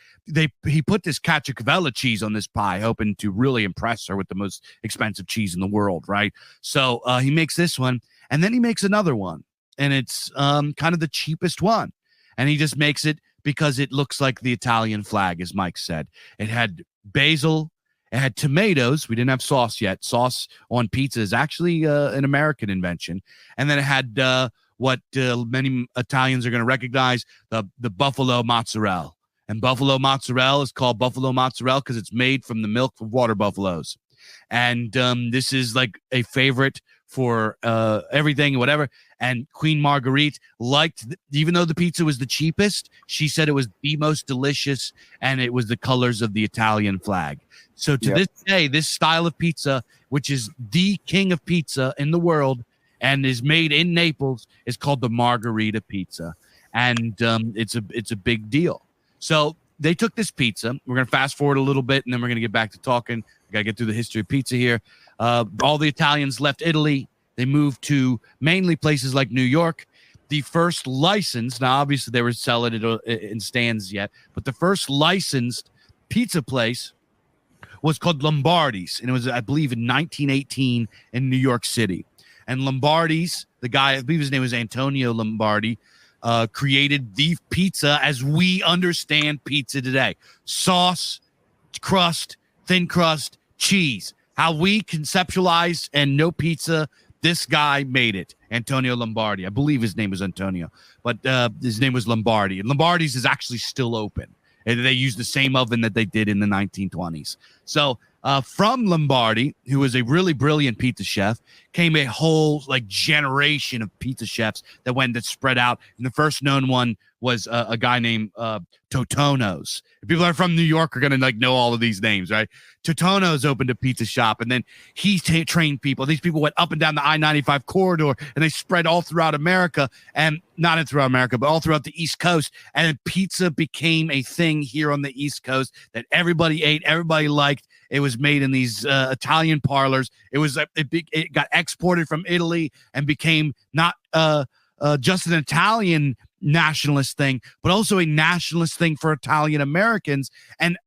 he put this caciocavallo cheese on this pie, hoping to really impress her with the most expensive cheese in the world. Right. So he makes this one and then he makes another one. And it's kind of the cheapest one. And he just makes it because it looks like the Italian flag, as Mike said. It had basil. It had tomatoes. We didn't have sauce yet. Sauce on pizza is actually an American invention. And then it had what many Italians are going to recognize, the buffalo mozzarella. And buffalo mozzarella is called buffalo mozzarella because it's made from the milk of water buffaloes. And this is like a favorite for everything and whatever. And Queen Margherita liked, even though the pizza was the cheapest, she said it was the most delicious and it was the colors of the Italian flag. So to this day, this style of pizza, which is the king of pizza in the world and is made in Naples, is called the Margherita pizza. And it's a big deal. So they took this pizza. We're going to fast forward a little bit and then we're going to get back to talking. We got to get through the history of pizza here. All the Italians left Italy. They moved to mainly places like New York. The first licensed, now obviously they were selling it in stands yet, but the first licensed pizza place was called Lombardi's. And it was, I believe, in 1918 in New York City. And Lombardi's, the guy, I believe his name was Antonio Lombardi, created the pizza as we understand pizza today. Sauce, crust, thin crust, cheese. How we conceptualize and know pizza, this guy made it. Antonio Lombardi. I believe his name was Antonio, but his name was Lombardi. And Lombardi's is actually still open. And they use the same oven that they did in the 1920s. So from Lombardi, who was a really brilliant pizza chef, came a whole like generation of pizza chefs that spread out. And the first known one was a guy named Totono's. If people are from New York are going to like know all of these names, right? Totono's opened a pizza shop, and then he trained people. These people went up and down the I-95 corridor, and they spread all throughout America, and not throughout America, but all throughout the East Coast. And then pizza became a thing here on the East Coast that everybody ate, everybody liked. It was made in these Italian parlors. It was it got exported from Italy and became not just an Italian nationalist thing, but also a nationalist thing for Italian Americans and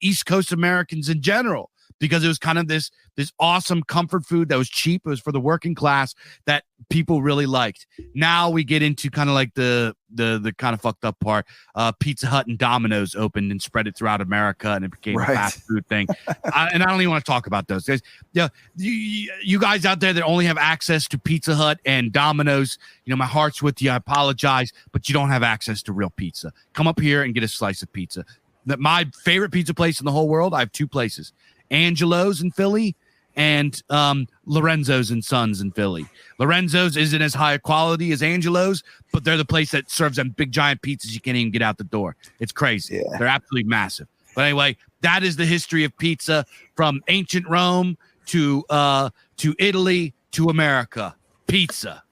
East Coast Americans in general, because it was kind of this awesome comfort food that was cheap. It was for the working class that people really liked. Now we get into kind of like the kind of fucked up part. Pizza Hut and Domino's opened and spread it throughout America, and it became a fast food thing. And I don't even want to talk about those guys. Yeah, you guys out there that only have access to Pizza Hut and Domino's, my heart's with you. I apologize, but you don't have access to real pizza. Come up here and get a slice of pizza. My favorite pizza place in the whole world, I have 2 places. Angelo's in Philly and Lorenzo's and Sons in Philly. Lorenzo's isn't as high quality as Angelo's, but they're the place that serves them big giant pizzas you can't even get out the door. It's crazy. Yeah. They're absolutely massive. But anyway, that is the history of pizza from ancient Rome to Italy to America. Pizza.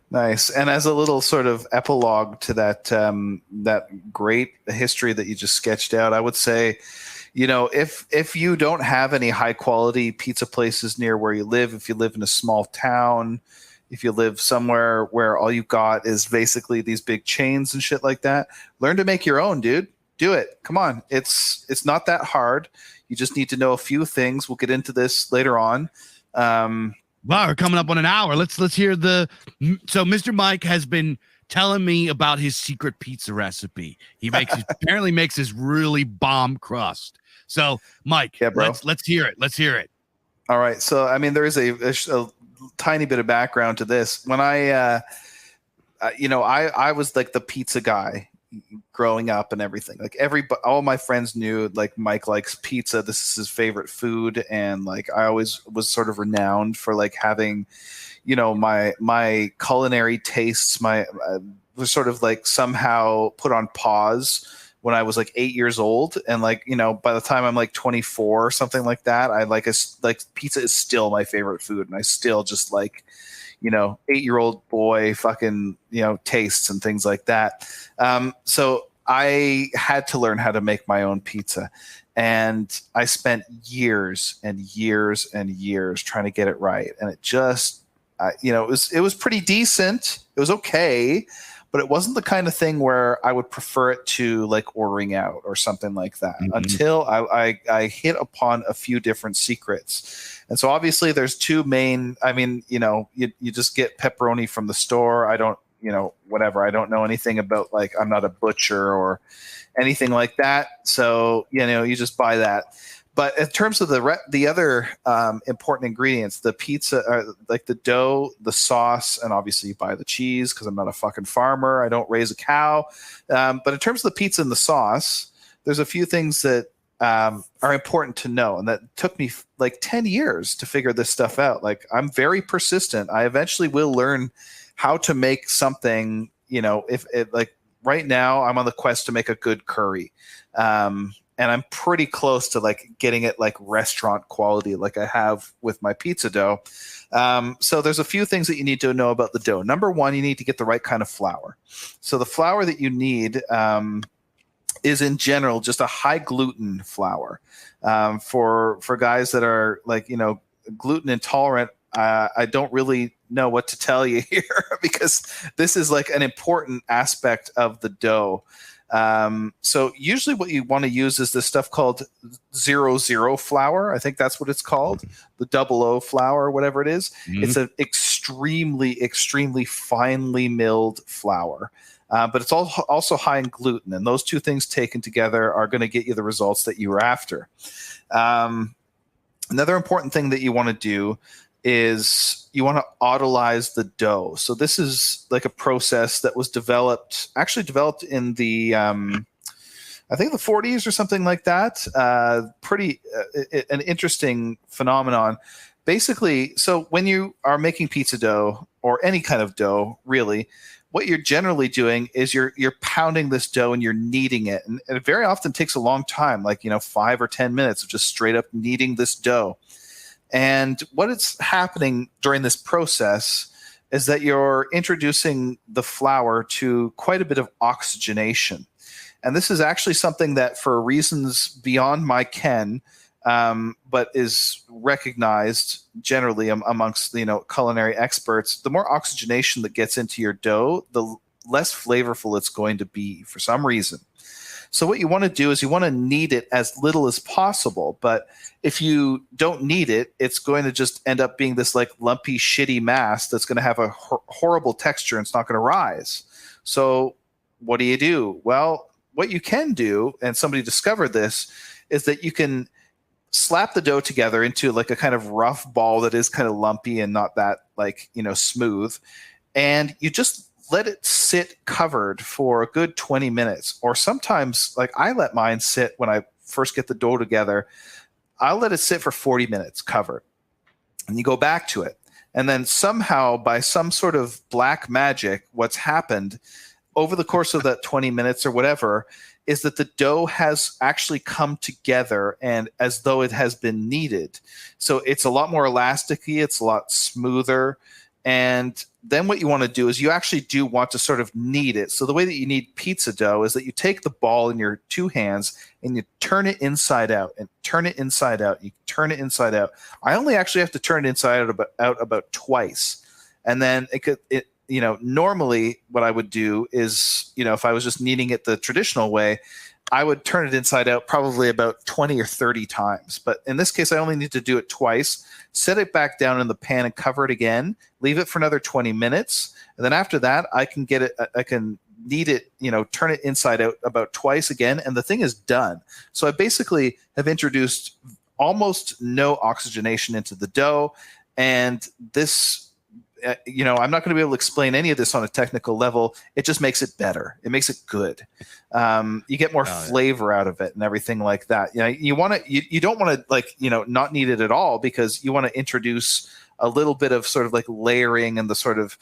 Nice. And as a little sort of epilogue to that great history that you just sketched out, I would say, if you don't have any high quality pizza places near where you live, if you live in a small town, if you live somewhere where all you've got is basically these big chains and shit like that, learn to make your own, dude. Do it. Come on. It's not that hard. You just need to know a few things. We'll get into this later on. Wow, we're coming up on an hour. Let's hear so Mr. Mike has been telling me about his secret pizza recipe. He apparently makes this really bomb crust. So, Mike, let's hear it. Let's hear it. All right. So, I mean, there is a tiny bit of background to this. When I was like the pizza guy, growing up and everything. Like all my friends knew like Mike likes pizza. This is his favorite food. And like, I always was sort of renowned for like having, my culinary tastes, was sort of like somehow put on pause when I was like 8 years old. And like, by the time I'm like 24 or something like that, like pizza is still my favorite food. And I still just like, 8-year-old boy fucking, tastes and things like that. So I had to learn how to make my own pizza. And I spent years and years and years trying to get it right. And it just, it was pretty decent. It was okay. But it wasn't the kind of thing where I would prefer it to like ordering out or something like that until I hit upon a few different secrets. And so obviously there's two main, you just get pepperoni from the store. I don't, whatever. I don't know anything about like, I'm not a butcher or anything like that. So, you just buy that. But in terms of the other important ingredients, the pizza, like the dough, the sauce, and obviously you buy the cheese because I'm not a fucking farmer. I don't raise a cow. But in terms of the pizza and the sauce, there's a few things that are important to know. And that took me like 10 years to figure this stuff out. Like I'm very persistent. I eventually will learn how to make something, if it like right now I'm on the quest to make a good curry. And I'm pretty close to like getting it like restaurant quality, like I have with my pizza dough. So there's a few things that you need to know about the dough. Number one, you need to get the right kind of flour. So the flour that you need is in general just a high gluten flour. For guys that are like, gluten intolerant, I don't really know what to tell you here because this is like an important aspect of the dough. So usually what you want to use is this stuff called 00 flour. I think that's what it's called, the 00 flour or whatever it is. It's an extremely, extremely finely milled flour. But it's also high in gluten. And those two things taken together are going to get you the results that you were after. Another important thing that you want to do is you want to autolyze the dough. So this is like a process that was developed in the, I think the 40s or something like that. An interesting phenomenon. Basically, so when you are making pizza dough or any kind of dough, really, what you're generally doing is you're pounding this dough and you're kneading it. And it very often takes a long time, like, 5 or 10 minutes of just straight up kneading this dough. And what is happening during this process is that you're introducing the flour to quite a bit of oxygenation. And this is actually something that for reasons beyond my ken, but is recognized generally amongst, culinary experts, the more oxygenation that gets into your dough, the less flavorful it's going to be for some reason. So what you want to do is you want to knead it as little as possible. But if you don't knead it, it's going to just end up being this like lumpy, shitty mass that's going to have a horrible texture and it's not going to rise. So what do? Well, what you can do, and somebody discovered this, is that you can slap the dough together into like a kind of rough ball that is kind of lumpy and not that like, smooth. And you just let it sit covered for a good 20 minutes. Or sometimes, like I let mine sit when I first get the dough together, I'll let it sit for 40 minutes covered. And you go back to it. And then somehow, by some sort of black magic, what's happened over the course of that 20 minutes or whatever is that the dough has actually come together and as though it has been kneaded. So it's a lot more elasticy, it's a lot smoother. And then what you want to do is you actually do want to sort of knead it. So the way that you knead pizza dough is that you take the ball in your two hands and you turn it inside out and turn it inside out. You turn it inside out. I only actually have to turn it inside out about twice. And then normally what I would do is, if I was just kneading it the traditional way, I would turn it inside out probably about 20 or 30 times. But in this case, I only need to do it twice, set it back down in the pan and cover it again, leave it for another 20 minutes. And then after that, I can knead it, turn it inside out about twice again. And the thing is done. So I basically have introduced almost no oxygenation into the dough. And this I'm not going to be able to explain any of this on a technical level. It just makes it better. It makes it good. You get more flavor out of it and everything like that. You want to, you don't want to not need it at all, because you want to introduce a little bit of sort of like layering and the sort of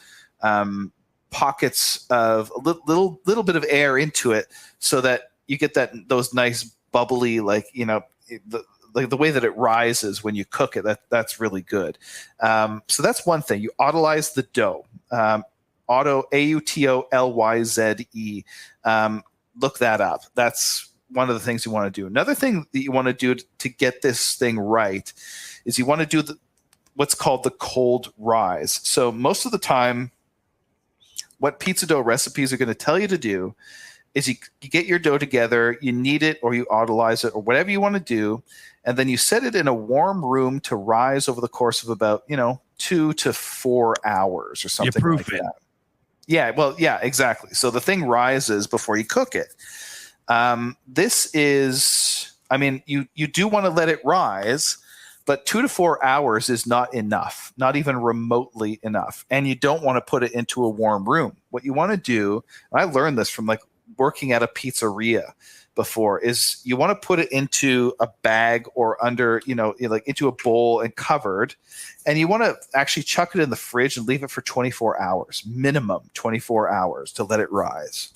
pockets of a little bit of air into it, so that you get those nice bubbly, the way that it rises when you cook it. That's really good. So that's one thing. You autolyze the dough. AUTOLYZE. Look that up. That's one of the things you want to do. Another thing that you want to do to get this thing right is you want to do what's called the cold rise. So most of the time, what pizza dough recipes are going to tell you to do is you get your dough together, you knead it or you autolyze it or whatever you want to do, and then you set it in a warm room to rise over the course of about 2 to 4 hours or something like that. Yeah, well, yeah, exactly. So the thing rises before you cook it. This is, you do want to let it rise, but 2 to 4 hours is not enough, not even remotely enough. And you don't want to put it into a warm room. What you want to do, and I learned this from working at a pizzeria before, is you want to put it into a bag or under, into a bowl and covered. And you want to actually chuck it in the fridge and leave it for 24 hours, minimum 24 hours to let it rise.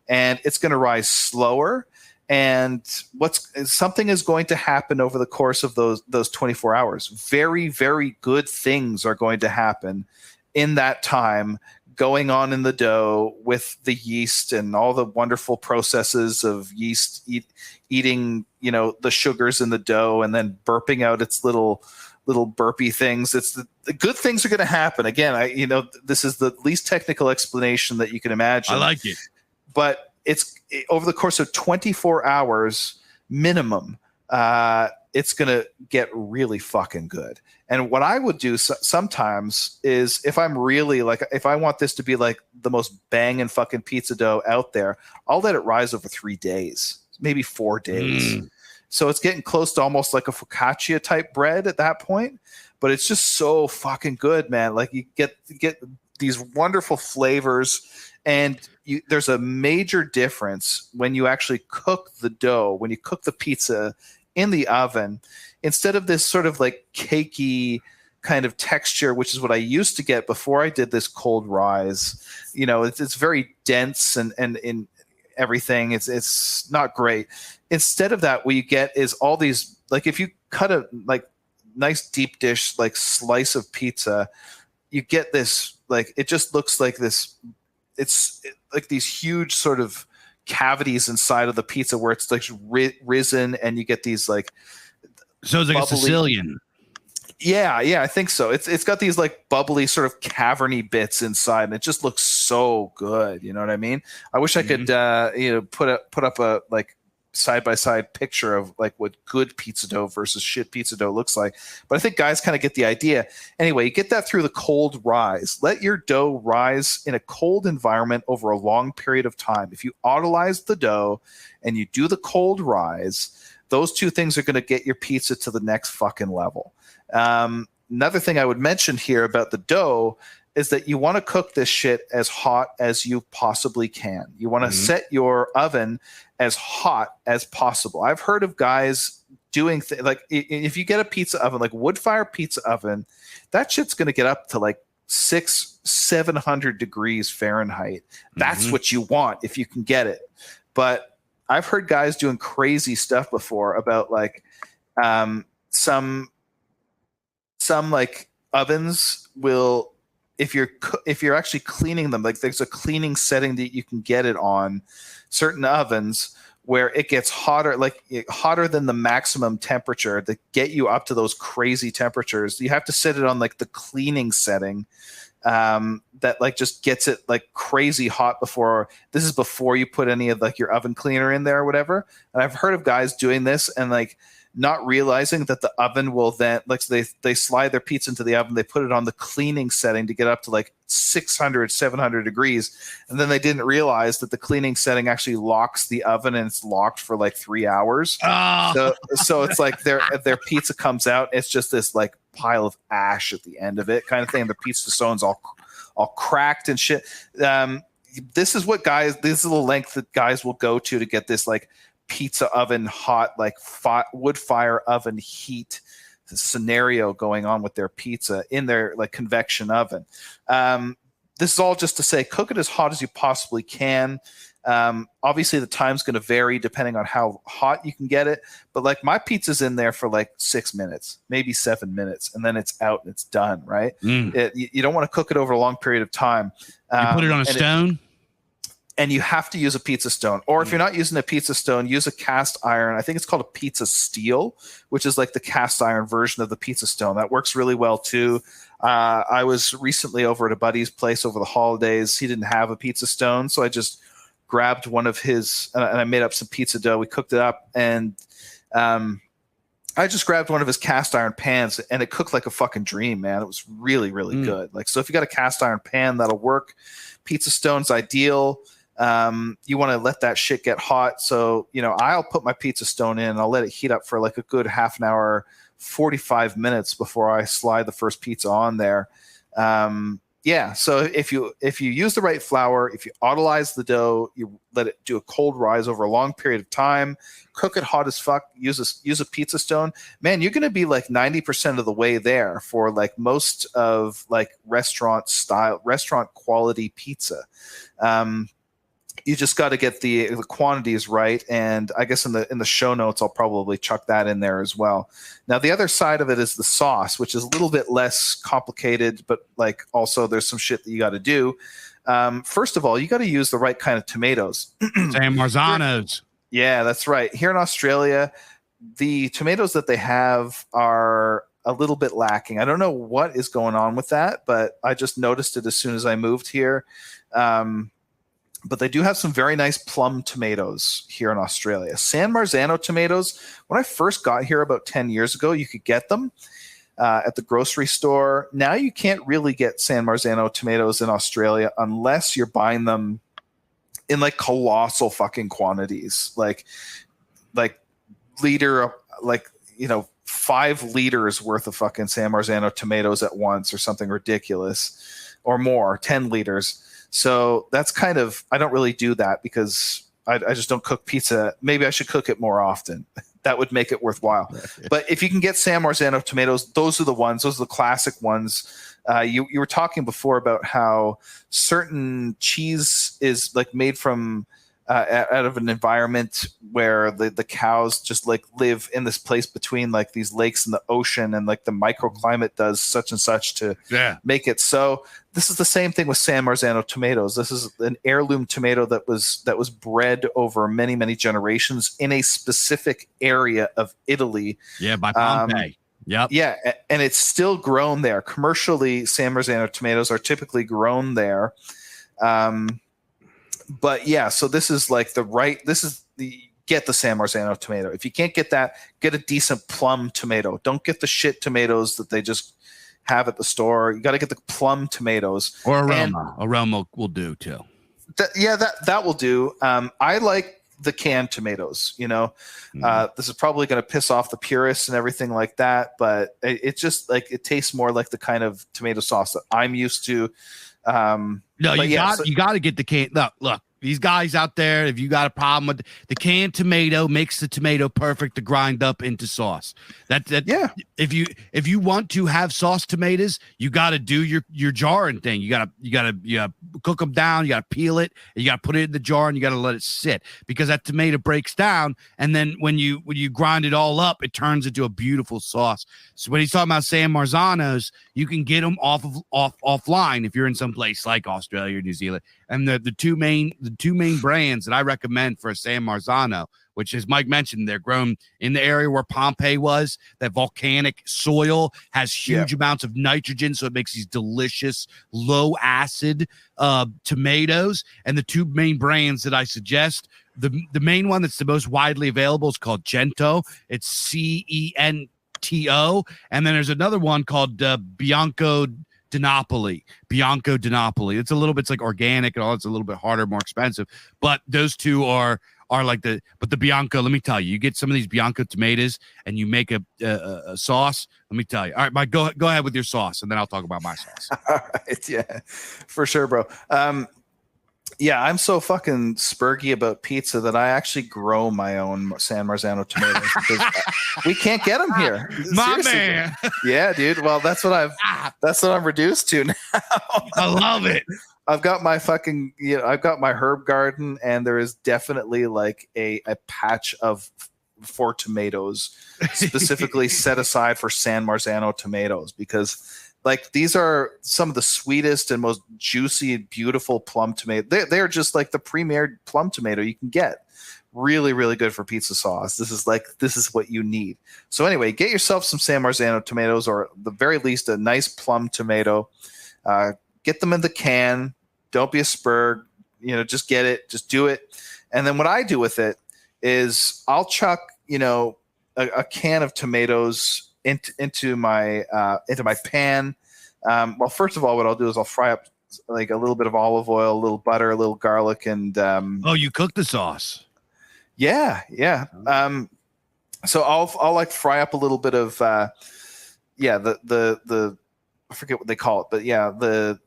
And it's going to rise slower. And something is going to happen over the course of those 24 hours. Very, very good things are going to happen in that time, going on in the dough with the yeast and all the wonderful processes of yeast eating, the sugars in the dough and then burping out its little burpy things. The good things are going to happen. Again, this is the least technical explanation that you can imagine. I like it. But it's over the course of 24 hours minimum, it's going to get really fucking good. And what I would do sometimes is, if I'm really if I want this to be like the most banging fucking pizza dough out there, I'll let it rise over 3 days, maybe 4 days. So it's getting close to almost like a focaccia type bread at that point, but it's just so fucking good, man. Like you get these wonderful flavors. And there's a major difference when you actually cook the dough, when you cook the pizza in the oven, instead of this sort of like cakey kind of texture, which is what I used to get before I did this cold rise. It's very dense and in everything. It's not great. Instead of that, what you get is all these, if you cut a nice deep dish slice of pizza, you get this it just looks like this. It's like these huge sort of cavities inside of the pizza where it's risen, and you get these so it's like bubbly, a Sicilian. Yeah, I think so. It's got these bubbly sort of caverny bits inside, and it just looks so good. You know what I mean? I wish I could put up a side-by-side picture of what good pizza dough versus shit pizza dough looks like. But I think guys kind of get the idea. Anyway, you get that through the cold rise. Let your dough rise in a cold environment over a long period of time. If you autolyze the dough and you do the cold rise, those two things are going to get your pizza to the next fucking level. Another thing I would mention here about the dough is that you want to cook this shit as hot as you possibly can. You want to set your oven as hot as possible. I've heard of guys doing if you get a pizza oven, wood fire pizza oven, that shit's going to get up to 600-700 degrees Fahrenheit. That's what you want if you can get it. But I've heard guys doing crazy stuff before about some ovens will, if you're actually cleaning them, there's a cleaning setting that you can get it on certain ovens where it gets hotter, hotter than the maximum temperature that get you up to those crazy temperatures. You have to set it on the cleaning setting that just gets it crazy hot before you put any of your oven cleaner in there or whatever. And I've heard of guys doing this and not realizing that the oven will then they slide their pizza into the oven, they put it on the cleaning setting to get up to 600-700 degrees, and then they didn't realize that the cleaning setting actually locks the oven, and it's locked for 3 hours. So it's their pizza comes out, it's just this pile of ash at the end of it, kind of thing. The pizza stone's all cracked and shit. This is the length that guys will go to get this like pizza oven hot, like wood fire oven heat scenario going on with their pizza in their like convection oven. This is all just to say, cook it as hot as you possibly can. Obviously the time's going to vary depending on how hot you can get it, but like my pizza's in there for like 6 minutes, maybe 7 minutes, and then it's out and it's done. Right. You don't want to cook it over a long period of time. You put it on a stone, and you have to use a pizza stone, or if you're not using a pizza stone, use a cast iron. I think it's called a pizza steel, which is like the cast iron version of the pizza stone. That works really well too. I was recently over at a buddy's place over the holidays. He didn't have a pizza stone, so I just grabbed one of his, and I made up some pizza dough. We cooked it up, and I just grabbed one of his cast iron pans, and it cooked like a fucking dream, man. It was really, really good. Like, so if you got a cast iron pan, that'll work. Pizza stone's ideal. You want to let that shit get hot. So, I'll put my pizza stone in and I'll let it heat up for like a good half an hour, 45 minutes before I slide the first pizza on there. So if you use the right flour, if you autolyze the dough, you let it do a cold rise over a long period of time, cook it hot as fuck, use a pizza stone, man, you're going to be like 90% of the way there for like most of like restaurant quality pizza. You just got to get the quantities right, and I guess in the show notes I'll probably chuck that in there as well. Now the other side of it is the sauce, which is a little bit less complicated, but like also there's some shit that you got to do. First of all, you got to use the right kind of tomatoes. San Marzanos. Yeah, that's right. Here in Australia, the tomatoes that they have are a little bit lacking. I don't know what is going on with that, but I just noticed it as soon as I moved here. But they do have some very nice plum tomatoes here in Australia. San Marzano tomatoes, when I first got here about 10 years ago, you could get them at the grocery store. Now you can't really get San Marzano tomatoes in Australia unless you're buying them in like colossal fucking quantities, like liter, 5 liters worth of fucking San Marzano tomatoes at once or something ridiculous, or more, 10 liters. So that's kind of, I don't really do that because I just don't cook pizza. Maybe I should cook it more often. That would make it worthwhile. But if you can get San Marzano tomatoes, those are the ones. Those are the classic ones. You were talking before about how certain cheese is like made from out of an environment where the cows just like live in this place between like these lakes and the ocean, and like the microclimate does such and such to make it so. This is the same thing with San Marzano tomatoes. This is an heirloom tomato that was bred over many, many generations in a specific area of Italy. Yeah, by Pompeii. Yep. Yeah, and it's still grown there. Commercially, San Marzano tomatoes are typically grown there. But yeah, so this is like get the San Marzano tomato. If you can't get that, get a decent plum tomato. Don't get the shit tomatoes that they just have at the store. You got to get the plum tomatoes. Or aroma. Aroma will do too. That will do. I like the canned tomatoes, This is probably going to piss off the purists and everything like that, but it just like, it tastes more like the kind of tomato sauce that I'm used to. You got to get the can. Look, these guys out there, if you got a problem with the canned tomato, makes the tomato perfect to grind up into sauce. If you want to have sauce tomatoes, you got to do your jarring thing. You gotta cook them down. You gotta peel it. You gotta put it in the jar, and you gotta let it sit, because that tomato breaks down, and then when you grind it all up, it turns into a beautiful sauce. So when he's talking about San Marzanos, you can get them offline if you're in some place like Australia or New Zealand. And the two main brands that I recommend for a San Marzano, which, as Mike mentioned, they're grown in the area where Pompeii was. That volcanic soil has huge amounts of nitrogen, so it makes these delicious low acid tomatoes. And the two main brands that I suggest, the main one that's the most widely available is called Gento. It's CENTO, and then there's another one called Bianco di Napoli. It's a little bit, it's like organic and all. It's a little bit harder, more expensive, but those two are are like the Bianco. Let me tell you, you get some of these Bianco tomatoes and you make a sauce. Let me tell you. All right, Mike, go ahead with your sauce, and then I'll talk about my sauce. All right, yeah, for sure, bro. Yeah, I'm so fucking spurgy about pizza that I actually grow my own San Marzano tomatoes because we can't get them here. My Seriously, man. Yeah, dude. Well, that's what I'm reduced to now. I love it. I've got my fucking, I've got my herb garden, and there is definitely like a patch of 4 tomatoes specifically set aside for San Marzano tomatoes because like these are some of the sweetest and most juicy and beautiful plum tomato. They're just like the premier plum tomato you can get. Really, really good for pizza sauce. This is what you need. So anyway, get yourself some San Marzano tomatoes, or at the very least a nice plum tomato. Get them in the can. Don't be a spurg. Just get it. Just do it. And then what I do with it is I'll chuck a can of tomatoes into my pan. Well, first of all, what I'll do is I'll fry up like a little bit of olive oil, a little butter, a little garlic, and you cook the sauce. Yeah. So I'll like fry up a little bit of the I forget what they call it, but yeah, the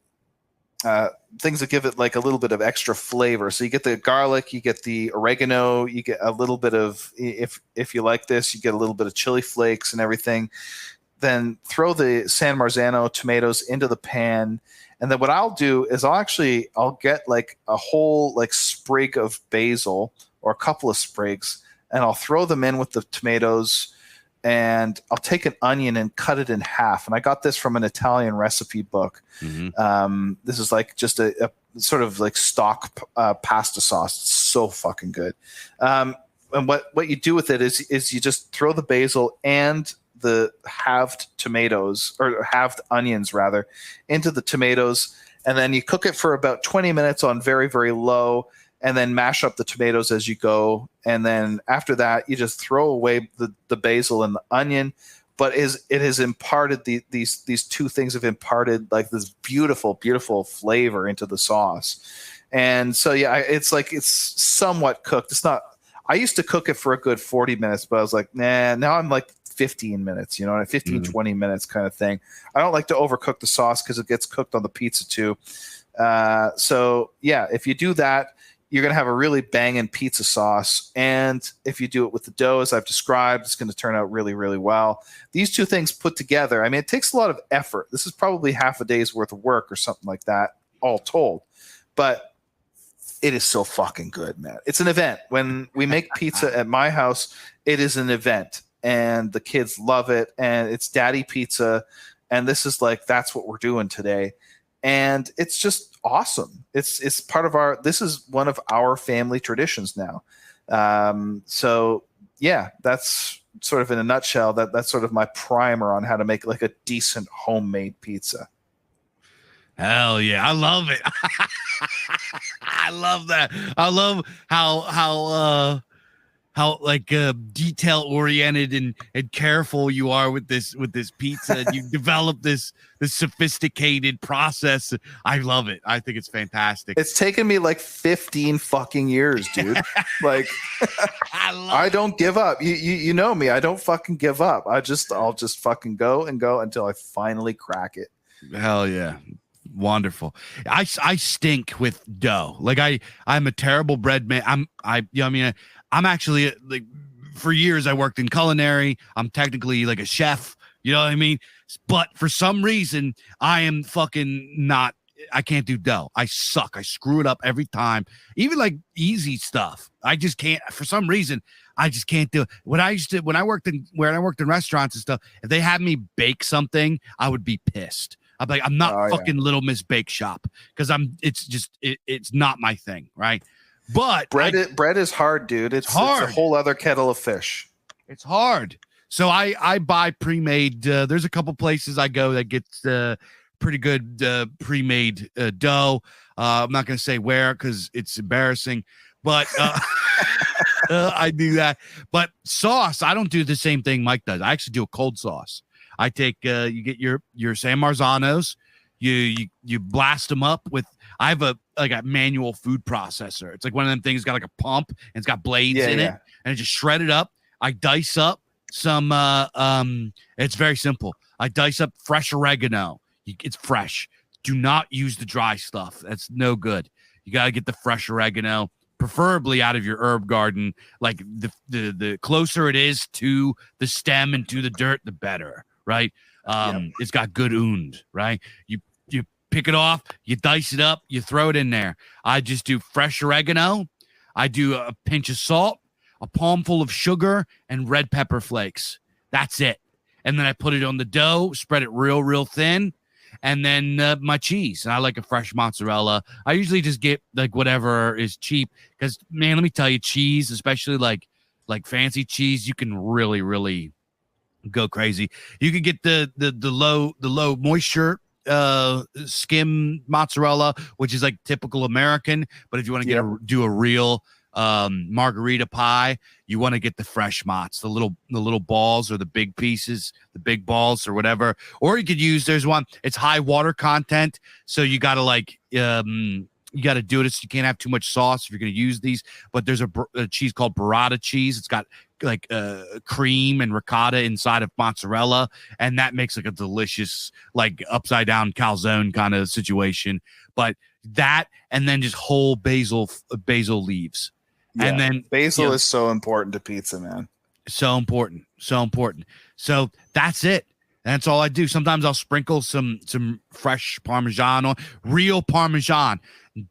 things that give it like a little bit of extra flavor. So you get the garlic, you get the oregano, you get a little bit of, if you like this, you get a little bit of chili flakes and everything. Then throw the San Marzano tomatoes into the pan. And then what I'll do is I'll get like a whole like sprig of basil or a couple of sprigs, and I'll throw them in with the tomatoes. And I'll take an onion and cut it in half. And I got this from an Italian recipe book. Mm-hmm. This is like just a sort of like stock pasta sauce. It's so fucking good. And what you do with it is you just throw the basil and the halved tomatoes, or halved onions rather, into the tomatoes. And then you cook it for about 20 minutes on very, very low, and then mash up the tomatoes as you go. And then after that, you just throw away the basil and the onion. But it has imparted these two things have imparted like this beautiful, beautiful flavor into the sauce. And so, yeah, it's somewhat cooked. It's not, I used to cook it for a good 40 minutes, but I was like, nah, now I'm like 15 minutes, 20 minutes kind of thing. I don't like to overcook the sauce because it gets cooked on the pizza too. So yeah, if you do that, you're going to have a really banging pizza sauce. And if you do it with the dough, as I've described, it's going to turn out really, really well. These two things put together, I mean, it takes a lot of effort. This is probably half a day's worth of work or something like that, all told. But it is so fucking good, man. It's an event. When we make pizza at my house, it is an event. And the kids love it. And it's daddy pizza. And this is like, that's what we're doing today. And it's just awesome. It's part of this is one of our family traditions now. So yeah, that's sort of in a nutshell, that's sort of my primer on how to make like a decent homemade pizza. Hell yeah. I love it. I love that. I love how like detail oriented and careful you are with this pizza. And you develop this sophisticated process. I love it. I think it's fantastic. It's taken me like 15 fucking years, dude. Like I don't give up. You know me. I don't fucking give up. I'll just fucking go and go until I finally crack it. Hell yeah. Wonderful. I stink with dough. Like I'm a terrible bread man. I'm actually like, for years I worked in culinary. I'm technically like a chef, you know what I mean? But for some reason I am fucking not, I can't do dough. I suck. I screw it up every time. Even like easy stuff. I just can't, for some reason, I just can't do it. When I worked in restaurants and stuff, if they had me bake something, I would be pissed. I'm like, I'm not fucking Little Miss Bake Shop, because it's not my thing, right? But bread is hard, dude. It's hard. It's a whole other kettle of fish. It's hard. So I buy pre-made. There's a couple places I go that gets pretty good pre-made dough. I'm not going to say where because it's embarrassing, but I do that. But sauce, I don't do the same thing Mike does. I actually do a cold sauce. I take you get your San Marzanos, you blast them up with. I have a manual food processor. It's like one of them things got like a pump and it's got blades in it, and it just shred it up. I dice up some it's very simple. I dice up fresh oregano. It's fresh. Do not use the dry stuff. That's no good. You got to get the fresh oregano, preferably out of your herb garden. Like the closer it is to the stem and to the dirt, the better, right? It's got good ound, right? You pick it off, you dice it up, you throw it in there. I just do fresh oregano. I do a pinch of salt, a palmful of sugar, and red pepper flakes. That's it. And then I put it on the dough, spread it real thin, and then my cheese. And I like a fresh mozzarella. I usually just get like whatever is cheap because, man, let me tell you, cheese, especially like fancy cheese, you can really go crazy. You could get the low moisture skim mozzarella, which is like typical American, but if you want to do a real Margherita pie, you want to get the fresh mozz, the little balls or the big pieces, the big balls or whatever. Or you could use, there's one, it's high water content, so you got to you got to do it so you can't have too much sauce if you're going to use these. But there's a cheese called burrata cheese. It's got like cream and ricotta inside of mozzarella, and that makes like a delicious like upside down calzone kind of situation. But that, and then just whole basil leaves. Yeah, and then basil is so important to pizza, man. So important. So that's it. That's all I do. Sometimes I'll sprinkle some fresh Parmesan on, real Parmesan.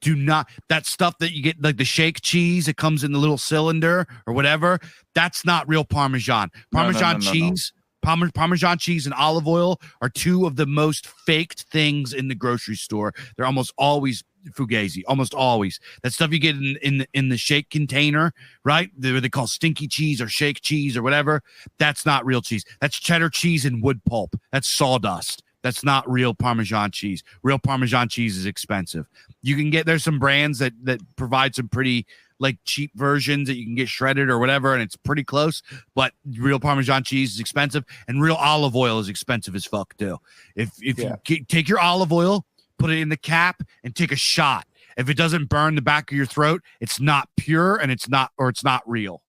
Do not, that stuff that you get, like the shake cheese, it comes in the little cylinder or whatever. That's not real Parmesan. Parmesan cheese, Parmesan cheese and olive oil are two of the most faked things in the grocery store. They're almost always fugazi, almost always. That stuff you get in the shake container, right? They call stinky cheese or shake cheese or whatever. That's not real cheese. That's cheddar cheese and wood pulp. That's sawdust. That's not real Parmesan cheese. Real Parmesan cheese is expensive. You can get, there's some brands that provide some pretty like cheap versions that you can get shredded or whatever, and it's pretty close, but real Parmesan cheese is expensive, and real olive oil is expensive as fuck too. If you take your olive oil, put it in the cap, and take a shot. If it doesn't burn the back of your throat, it's not pure, and it's not real.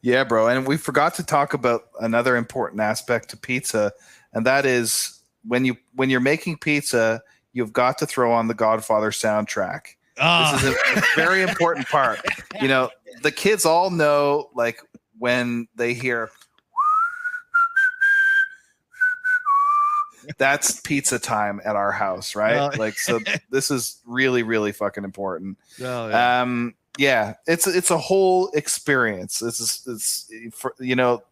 Yeah, bro. And we forgot to talk about another important aspect to pizza, and that is when you're making pizza, you've got to throw on the Godfather soundtrack. This is a very important part. You know, the kids all know, like, when they hear that's pizza time at our house, right? Like, so this is really, really fucking important. It's a whole experience. It's you know,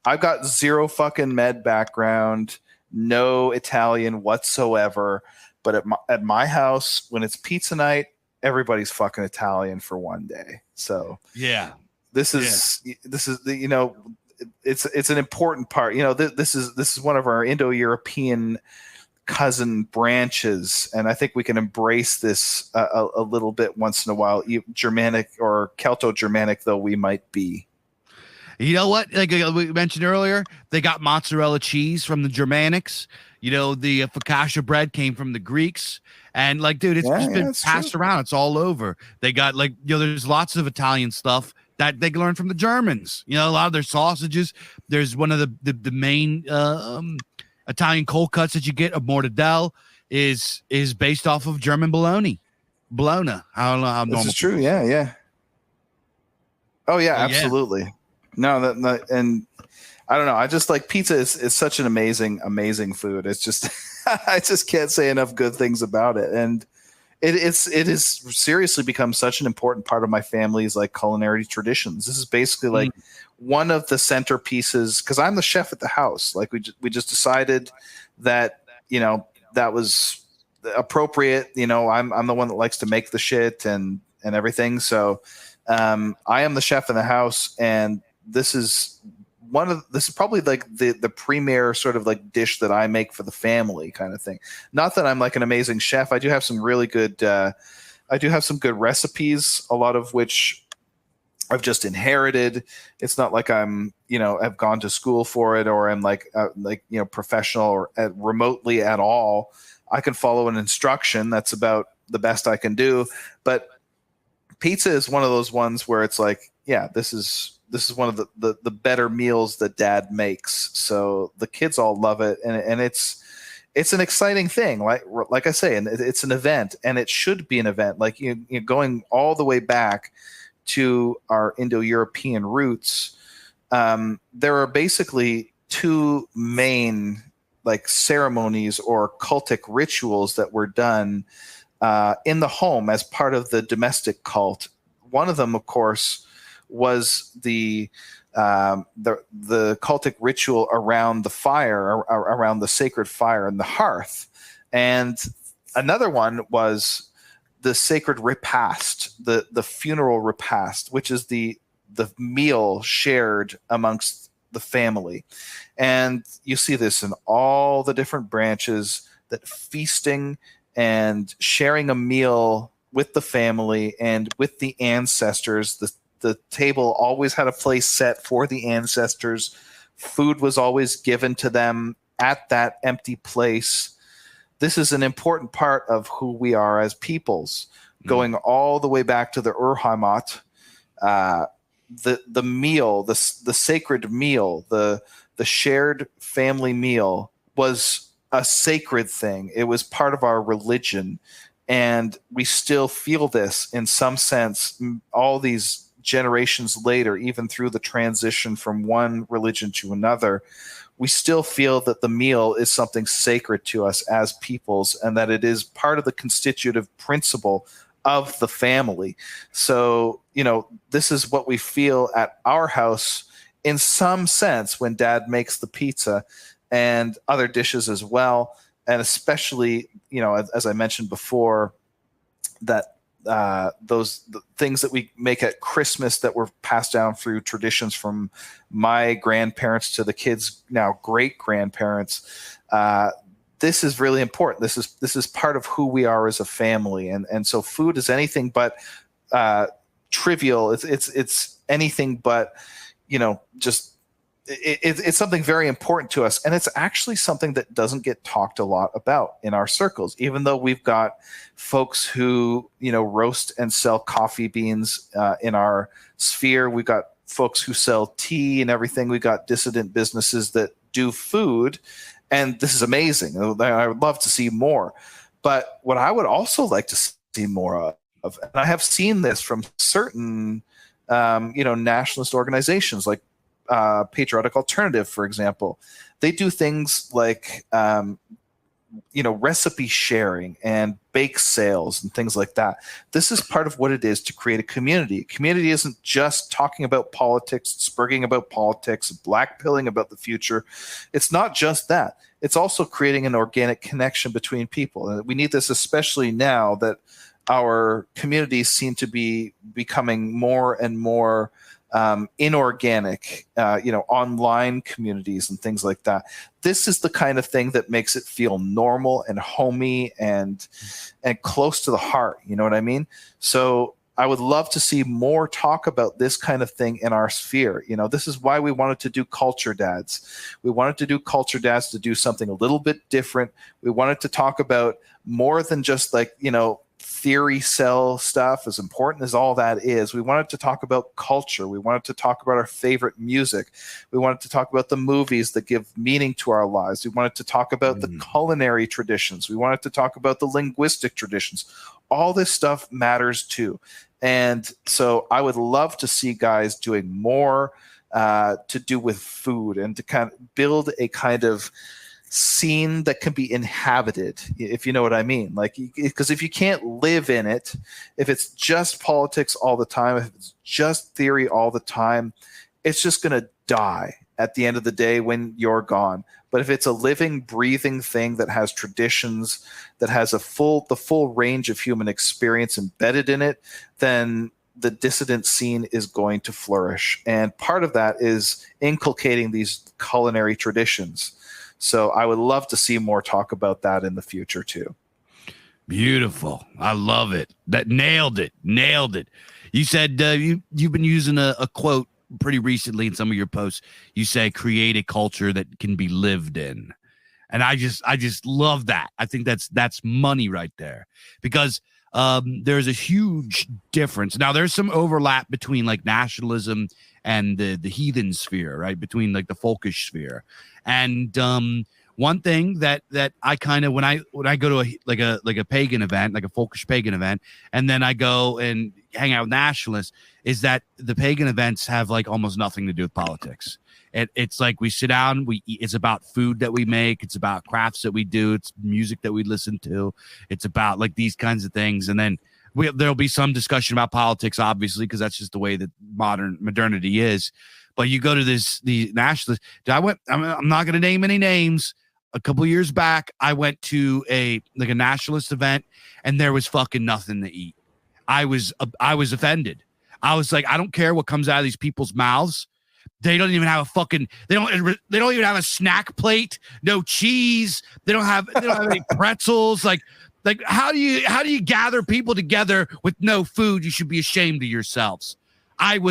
I've got zero fucking med background, no Italian whatsoever, but at my house, when it's pizza night, everybody's fucking Italian for one day. So this is you know, it's an important part. You know, this is one of our Indo-European cousin branches, and I think we can embrace this a little bit once in a while. Germanic or Celto-Germanic though we might be. You know what? Like we mentioned earlier, they got mozzarella cheese from the Germanics. You know, the focaccia bread came from the Greeks. And like, dude, it's just been passed around. It's all over. They got like, you know, there's lots of Italian stuff that they learned from the Germans. You know, a lot of their sausages. There's one of the main Italian cold cuts that you get, a mortadella, is based off of German bologna. I don't know how normal. This is true. Yeah. Oh yeah, absolutely. Yeah. No, and I don't know. I just like pizza is such an amazing food. It's just I just can't say enough good things about it, and it has seriously become such an important part of my family's like culinary traditions. This is basically like one of the centerpieces, because I'm the chef at the house. Like we just decided that, you know, that was appropriate. You know, I'm the one that likes to make the shit and everything. So I am the chef in the house, and this is probably like the premier sort of like dish that I make for the family kind of thing. Not that I'm like an amazing chef. I do have some really good, I do have some good recipes, a lot of which I've just inherited. It's not like I'm, I've gone to school for it, or I'm professional or remotely at all. I can follow an instruction. That's about the best I can do. But pizza is one of those ones where it's like, yeah, this is one of the better meals that Dad makes. So the kids all love it, and it's an exciting thing. Like I say, and it's an event, and it should be an event. Like you going all the way back to our Indo-European roots, there are basically two main ceremonies or cultic rituals that were done in the home as part of the domestic cult. One of them, of course, was the cultic ritual around the fire, around the sacred fire and the hearth, and another one was the sacred repast, the funeral repast, which is the meal shared amongst the family. And you see this in all the different branches, that feasting and sharing a meal with the family and with the ancestors. The table always had a place set for the ancestors. Food was always given to them at that empty place. This is an important part of who we are as peoples, going all the way back to the Urheimat. The meal, the sacred meal, the shared family meal was a sacred thing. It was part of our religion, and we still feel this in some sense all these generations later, even through the transition from one religion to another. We still feel that the meal is something sacred to us as peoples, and that it is part of the constitutive principle of the family. So, this is what we feel at our house in some sense when Dad makes the pizza and other dishes as well. And especially, as I mentioned before, that the things that we make at Christmas that were passed down through traditions from my grandparents to the kids' now great grandparents. This is really important. This is part of who we are as a family, and so food is anything but trivial. It's anything but just. It's something very important to us, and it's actually something that doesn't get talked a lot about in our circles, even though we've got folks who roast and sell coffee beans in our sphere. We've got folks who sell tea and everything. We've got dissident businesses that do food, and this is amazing. I would love to see more. But what I would also like to see more of, and I have seen this from certain nationalist organizations like Patriotic Alternative, for example. They do things like recipe sharing and bake sales and things like that. This is part of what it is to create a community. Community isn't just talking about politics, spurging about politics, blackpilling about the future. It's not just that. It's also creating an organic connection between people. And we need this especially now that our communities seem to be becoming more and more inorganic, online communities and things like that. This is the kind of thing that makes it feel normal and homey and close to the heart. You know what I mean? So I would love to see more talk about this kind of thing in our sphere. This is why we wanted to do Culture Dads. We wanted to do Culture Dads to do something a little bit different. We wanted to talk about more than just theory cell stuff, as important as all that is. We wanted to talk about culture. We wanted to talk about our favorite music. We wanted to talk about the movies that give meaning to our lives. We wanted to talk about the culinary traditions. We wanted to talk about the linguistic traditions. All this stuff matters too. And so I would love to see guys doing more to do with food and to kind of build a kind of scene that can be inhabited, if you know what I mean. Because if you can't live in it, if it's just politics all the time, if it's just theory all the time, it's just going to die at the end of the day when you're gone. But if it's a living, breathing thing that has traditions, that has the full range of human experience embedded in it, then the dissident scene is going to flourish. And part of that is inculcating these culinary traditions. So I would love to see more talk about that in the future too. Beautiful. I love it. That nailed it. You said you've been using a quote pretty recently in some of your posts. You say create a culture that can be lived in. And I just love that. I think that's money right there, because there's a huge difference. Now there's some overlap between like nationalism and the heathen sphere, right? Between like the folkish sphere. And one thing that I kind of when I go to a pagan event, like a folkish pagan event, and then I go and hang out with nationalists, is that the pagan events have like almost nothing to do with politics. It's like we sit down, we eat. It's about food that we make. It's about crafts that we do. It's music that we listen to. It's about like these kinds of things. And then there'll be some discussion about politics, obviously, because that's just the way that modernity is. But you go to the nationalists. I'm not going to name any names. A couple of years back, I went to a nationalist event, and there was fucking nothing to eat. I was offended. I was like, I don't care what comes out of these people's mouths. They don't even have a fucking. They don't even have a snack plate. No cheese. They don't have any pretzels. Like how do you gather people together with no food? You should be ashamed of yourselves. I'm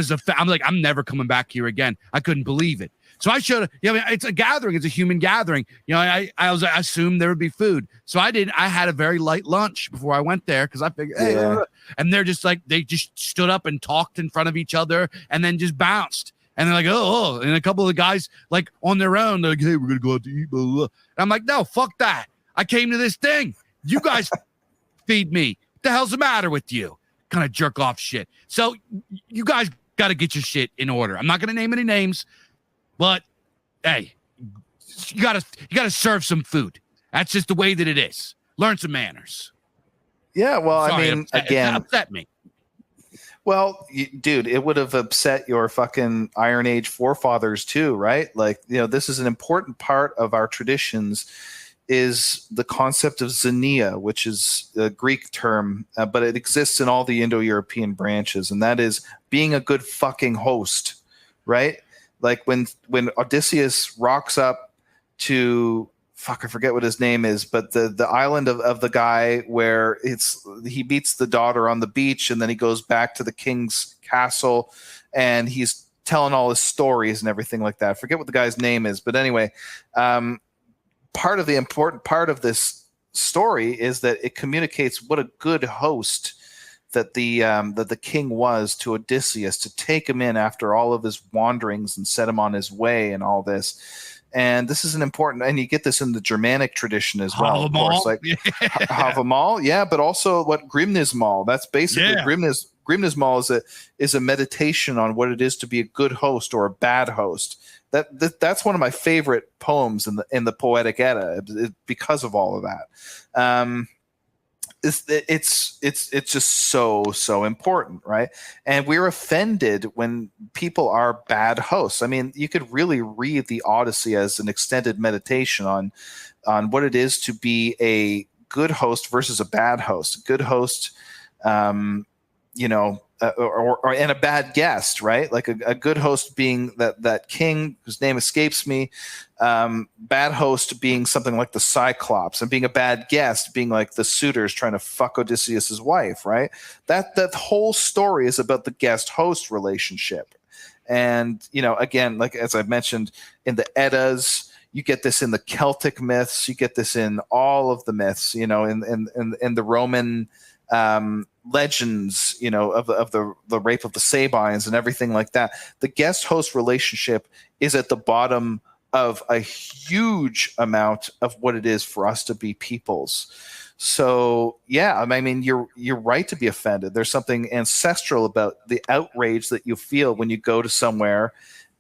like, I'm never coming back here again. I couldn't believe it. So I showed. I mean, it's a gathering. It's a human gathering. I assumed there would be food. So I did. I had a very light lunch before I went there because I figured. Hey, and they're just like they just stood up and talked in front of each other and then just bounced. And they're like, oh, and a couple of the guys, like, on their own, they're like, hey, we're going to go out to eat, blah, blah, blah. And I'm like, no, fuck that. I came to this thing. You guys feed me. What the hell's the matter with you? Kind of jerk off shit. So you guys got to get your shit in order. I'm not going to name any names, but, hey, you got to serve some food. That's just the way that it is. Learn some manners. Yeah, well, Sorry, I mean, again. It upset me. Well, dude, it would have upset your fucking Iron Age forefathers too, right? Like, this is an important part of our traditions is the concept of xenia, which is a Greek term, but it exists in all the Indo-European branches, and that is being a good fucking host, right? Like when Odysseus rocks up to I forget what his name is, but the island of the guy where he meets the daughter on the beach, and then he goes back to the king's castle, and he's telling all his stories and everything like that. I forget what the guy's name is, but anyway, part of the important part of this story is that it communicates what a good host that the king was to Odysseus, to take him in after all of his wanderings and set him on his way and all this. And this is an important, and you get this in the Germanic tradition as well, of course, like Havamal, yeah, but also what Grimnismal. That's basically Grimnismal is a meditation on what it is to be a good host or a bad host. That's one of my favorite poems in the Poetic Edda because of all of that. It's just so important, right? And we're offended when people are bad hosts. I mean, you could really read the Odyssey as an extended meditation on what it is to be a good host versus a bad host. A good host, or and a bad guest, right? Like a good host being that king whose name escapes me, bad host being something like the Cyclops, and being a bad guest being like the suitors trying to fuck Odysseus's wife, right? That whole story is about the guest-host relationship. And, again, like as I've mentioned in the Eddas, you get this in the Celtic myths, you get this in all of the myths, in the Roman legends, of the rape of the Sabines and everything like that. The guest-host relationship is at the bottom of a huge amount of what it is for us to be peoples. So yeah, I mean, you're right to be offended. There's something ancestral about the outrage that you feel when you go to somewhere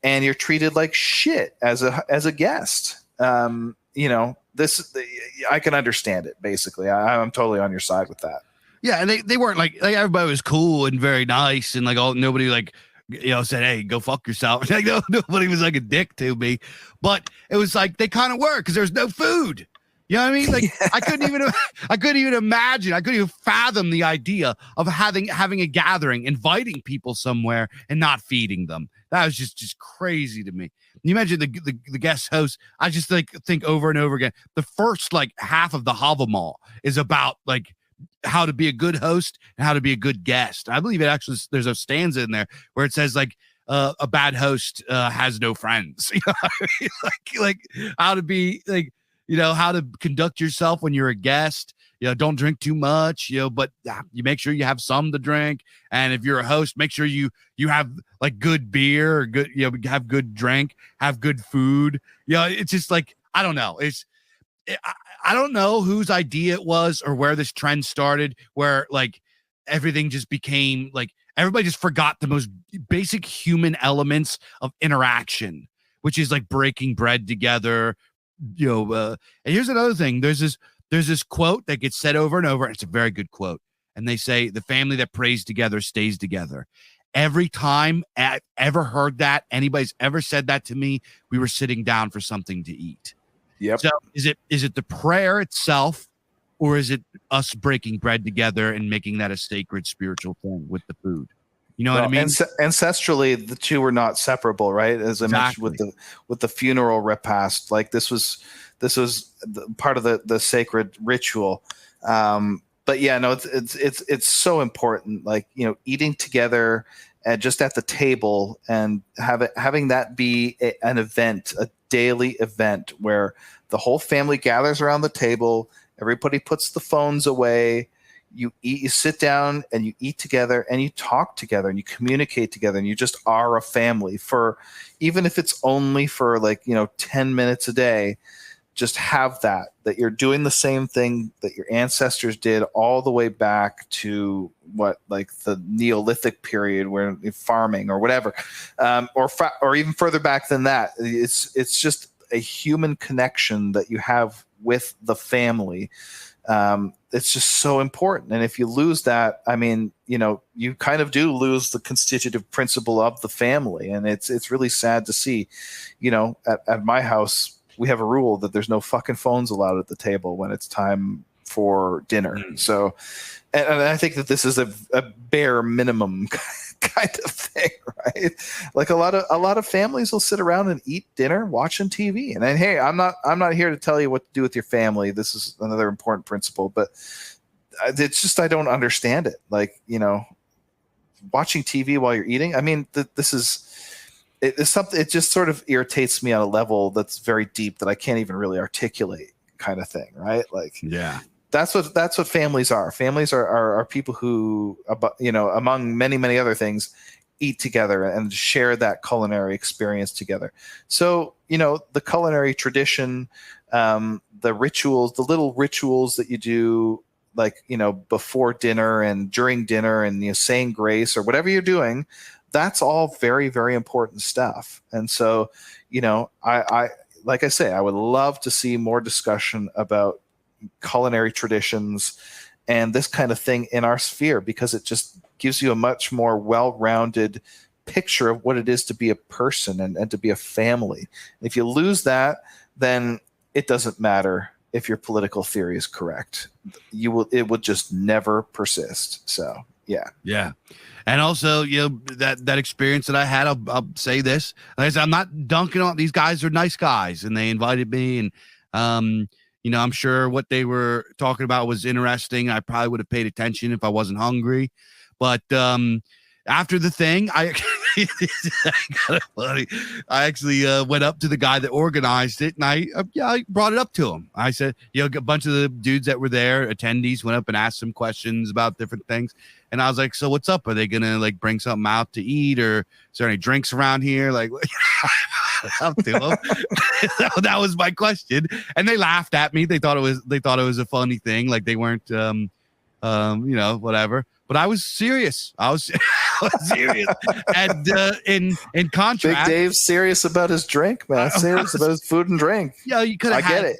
and you're treated like shit as a guest. This I can understand it. Basically, I'm totally on your side with that. Yeah, and they weren't like everybody was cool and very nice, and like nobody like said, hey, go fuck yourself. Like nobody was like a dick to me, but it was like they kind of were because there's no food. You know what I mean? Like I couldn't even imagine. I couldn't even fathom the idea of having a gathering, inviting people somewhere and not feeding them. That was just crazy to me. You imagine the guest host. I just think over and over again. The first like half of the Havamal is about like how to be a good host and how to be a good guest. I believe it actually, there's a stanza in there where it says like, a bad host has no friends. You know what I mean? like how to be like, how to conduct yourself when you're a guest. Don't drink too much, but you make sure you have some to drink. And if you're a host, make sure you have like good beer or good, have good drink, have good food. It's just like, I don't know. I don't know whose idea it was or where this trend started, where like everything just became like, everybody just forgot the most basic human elements of interaction, which is like breaking bread together. And here's another thing. There's this quote that gets said over and over. And it's a very good quote. And they say, the family that prays together stays together. Every time I've ever heard that, anybody's ever said that to me, we were sitting down for something to eat. Yep. So is it the prayer itself, or is it us breaking bread together and making that a sacred spiritual thing with the food? You know what I mean? Ancestrally, the two were not separable, right? As I mentioned with the funeral repast, like this was part of the sacred ritual. But yeah, no, it's so important. Like, eating together and just at the table and having that be an event, a daily event where the whole family gathers around the table. Everybody puts the phones away. You eat, you sit down and you eat together and you talk together and you communicate together and you just are a family for, even if it's only for like, 10 minutes a day, just have that you're doing the same thing that your ancestors did all the way back to like the Neolithic period where farming or whatever, or even further back than that. It's just a human connection that you have with the family. It's just so important. And if you lose that, I mean, you kind of do lose the constitutive principle of the family. And it's really sad to see, at my house, we have a rule that there's no fucking phones allowed at the table when it's time for dinner. So, and I think that this is a bare minimum kind of thing, right? Like a lot of families will sit around and eat dinner watching TV. And then, hey, I'm not here to tell you what to do with your family. This is another important principle, but it's just, I don't understand it. Like, watching TV while you're eating. I mean, it's something, it just sort of irritates me on a level that's very deep that I can't even really articulate, kind of thing, right? Like, yeah. That's what families are. Families are people who, among many, many other things, eat together and share that culinary experience together. So, the culinary tradition, the rituals, the little rituals that you do, like, before dinner and during dinner and, saying grace or whatever you're doing, that's all very, very important stuff. And so, I like I say, I would love to see more discussion about culinary traditions and this kind of thing in our sphere, because it just gives you a much more well-rounded picture of what it is to be a person and to be a family. If you lose that, then it doesn't matter if your political theory is correct. It would just never persist. So, yeah. Yeah. And also, that experience that I had, I'll say this. Like I said, I'm not dunking on, these guys are nice guys and they invited me, and, I'm sure what they were talking about was interesting. I probably would have paid attention if I wasn't hungry. But after the thing, I actually went up to the guy that organized it, and I brought it up to him. I said, a bunch of the dudes that were there, attendees, went up and asked some questions about different things. And I was like, so what's up? Are they going to like bring something out to eat, or is there any drinks around here? Like, up to them. That was my question. And they laughed at me. They thought it was a funny thing. Like they weren't, whatever. But I was serious. I was serious. And in contrast, Big Dave's serious about his drink, man. Serious about his food and drink. Yeah, you could have. I get it.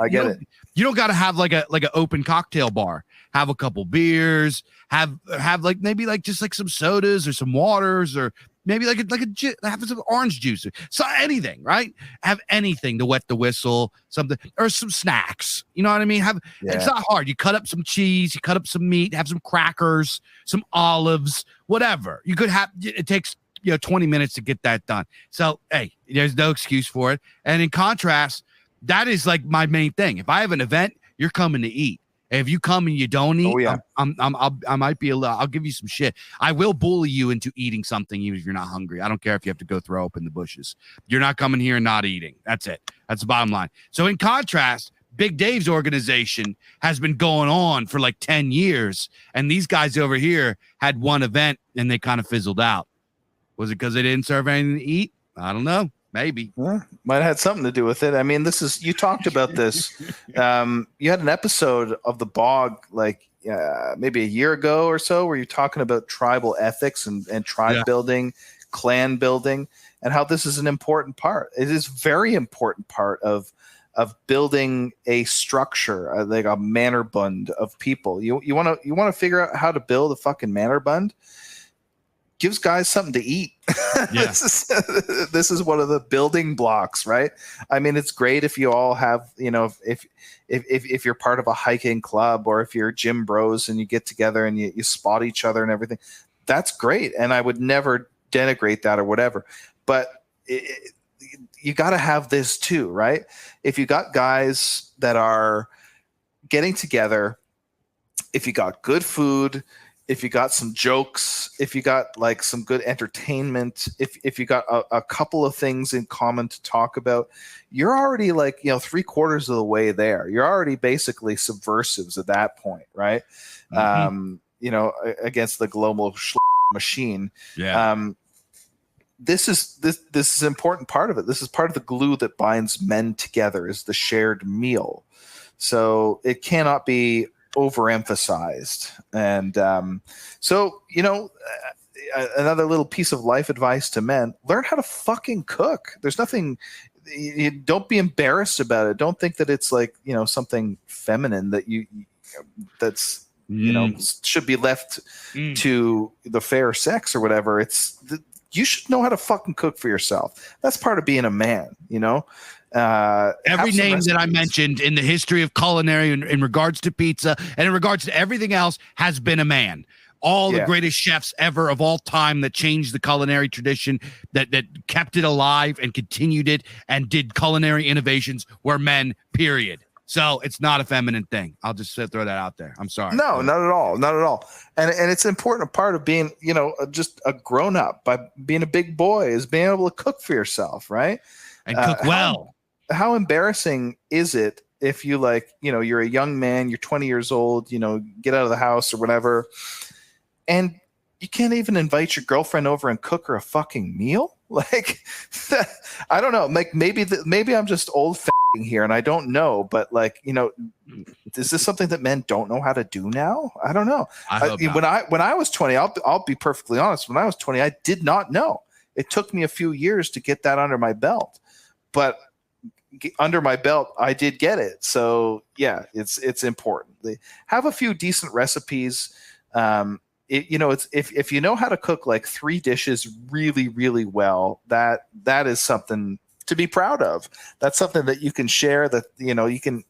I get it. You don't got to have like an open cocktail bar. Have a couple beers. Have like maybe like just like some sodas or some waters, or maybe have some orange juice, so anything, right? Have anything to wet the whistle, something, or some snacks. You know what I mean? It's not hard. You cut up some cheese, you cut up some meat, have some crackers, some olives, whatever. You could have. It takes 20 minutes to get that done. So hey, there's no excuse for it. And in contrast, that is like my main thing. If I have an event, you're coming to eat. If you come and you don't eat, Oh, yeah. I might be I'll give you some shit. I will bully you into eating something even if you're not hungry. I don't care if you have to go throw up in the bushes. You're not coming here and not eating. That's it. That's the bottom line. So in contrast, Big Dave's organization has been going on for like 10 years, and these guys over here had one event and they kind of fizzled out. Was it because they didn't serve anything to eat? I don't know. Maybe. Well, might have had something to do with it. I mean, you talked about this. You had an episode of The Bog, like maybe a year ago or so, where you're talking about tribal ethics and tribe building, clan building, and how this is an important part. It is a very important part of building a structure, like a mannerbund of people. You want to figure out how to build a fucking mannerbund. Gives guys something to eat. Yeah. This is one of the building blocks, right? I mean, it's great if you all have, if you're part of a hiking club, or if you're gym bros and you get together and you spot each other and everything. That's great, and I would never denigrate that or whatever. But you got to have this too, right? If you got guys that are getting together, if you got good food, if you got some jokes, if you got like some good entertainment, if you got a couple of things in common to talk about, you're already like, 3/4 of the way there. You're already basically subversives at that point, right? Mm-hmm. Against the global machine. Yeah. This is an important part of it. This is part of the glue that binds men together, is the shared meal. So it cannot be overemphasized. And another little piece of life advice to men: learn how to fucking cook. There's nothing, don't be embarrassed about it. Don't think that it's like, something feminine that that's should be left to the fair sex or whatever. You should know how to fucking cook for yourself. That's part of being a man, Every name that I mentioned in the history of culinary in regards to pizza and in regards to everything else has been a man. All the greatest chefs ever of all time that changed the culinary tradition, that kept it alive and continued it and did culinary innovations were men, period. So it's not a feminine thing. I'll just throw that out there. I'm sorry. No, not at all. Not at all. And it's an important part of being, just a grown up, by being a big boy, is being able to cook for yourself, right? And cook well. How embarrassing is it if you you're a young man, you're 20 years old, get out of the house or whatever, and you can't even invite your girlfriend over and cook her a fucking meal? Like, I don't know. Like maybe I'm just old here and I don't know, but is this something that men don't know how to do now? I don't know. When I was 20, I'll be perfectly honest. When I was 20, I did not know. It took me a few years to get that under my belt, but under my belt, I did get it. So yeah, it's important. Have a few decent recipes. It's if you know how to cook like 3 dishes really, really well, that is something to be proud of. That's something that you can share, that you can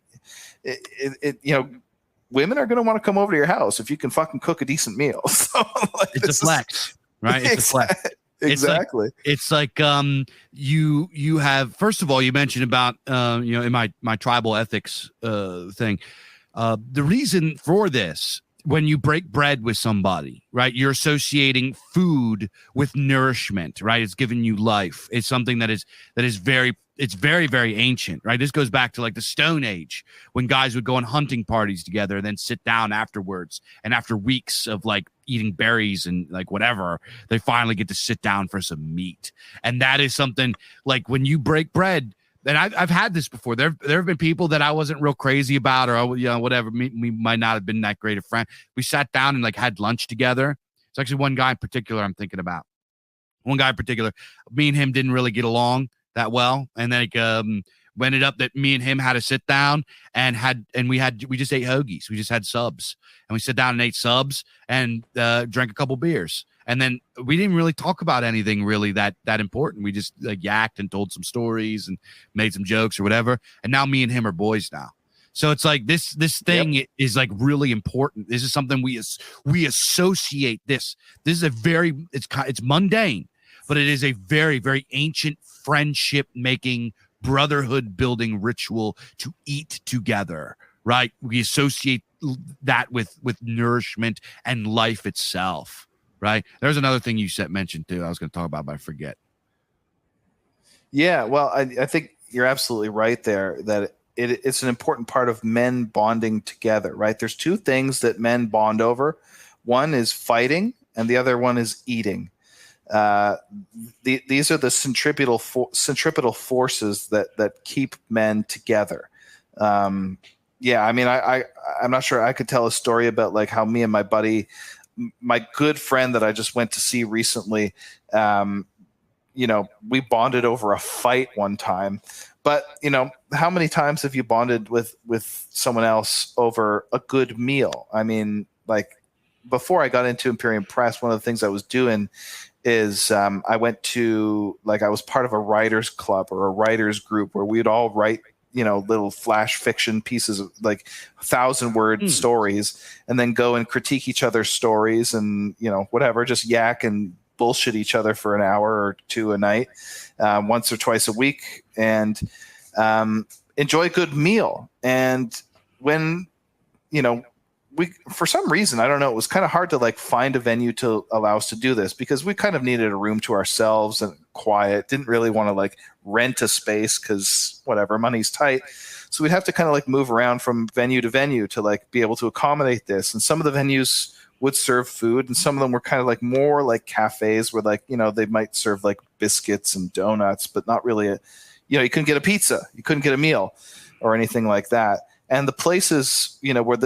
women are going to want to come over to your house if you can fucking cook a decent meal. So it's a flex, right? It's a flex. Exactly. It's like you have, first of all, you mentioned about in my tribal ethics thing. The reason for this, when you break bread with somebody, right, you're associating food with nourishment, right? It's giving you life. It's something that is very, very ancient, right? This goes back to like the Stone Age, when guys would go on hunting parties together and then sit down afterwards. And after weeks of like eating berries and like whatever, they finally get to sit down for some meat. And that is something like when you break bread. And I've had this before. There have been people that I wasn't real crazy about, or whatever. We might not have been that great a friend. We sat down and like had lunch together. It's actually one guy in particular I'm thinking about. One guy in particular, me and him didn't really get along that well, and then ended up that me and him had to sit down and we just ate hoagies. We just had subs, and we sat down and ate subs and drank a couple beers. And then we didn't really talk about anything really that important. We just like yacked and told some stories and made some jokes or whatever. And now me and him are boys now. So it's like this thing is like really important. This is something we associate this. This is it's mundane, but it is a very, very ancient friendship making, brotherhood building ritual to eat together, right? We associate that with nourishment and life itself, right? There's another thing you mentioned too. I was going to talk about, but I forget. Yeah, well, I think you're absolutely right there that it's an important part of men bonding together, right? There's two things that men bond over. One is fighting, and the other one is eating. These are the centripetal forces that keep men together. Yeah, I mean, I'm not sure I could tell a story about like how me and my buddy, my good friend that I just went to see recently, we bonded over a fight one time. But, how many times have you bonded with someone else over a good meal? I mean, like before I got into Imperium Press, one of the things I was doing is I went to, like, I was part of a writers club or a writers group where we'd all write, little flash fiction pieces of like 1,000-word stories, and then go and critique each other's stories and, whatever, just yak and bullshit each other for an hour or two a night, once or twice a week, and enjoy a good meal. And when, we, for some reason, I don't know, it was kind of hard to like find a venue to allow us to do this because we kind of needed a room to ourselves and quiet. Didn't really want to like rent a space because whatever, money's tight. So we'd have to kind of like move around from venue to venue to like be able to accommodate this. And some of the venues would serve food, and some of them were kind of like more like cafes where like, they might serve like biscuits and donuts, but not really you couldn't get a pizza, you couldn't get a meal or anything like that. And the places, where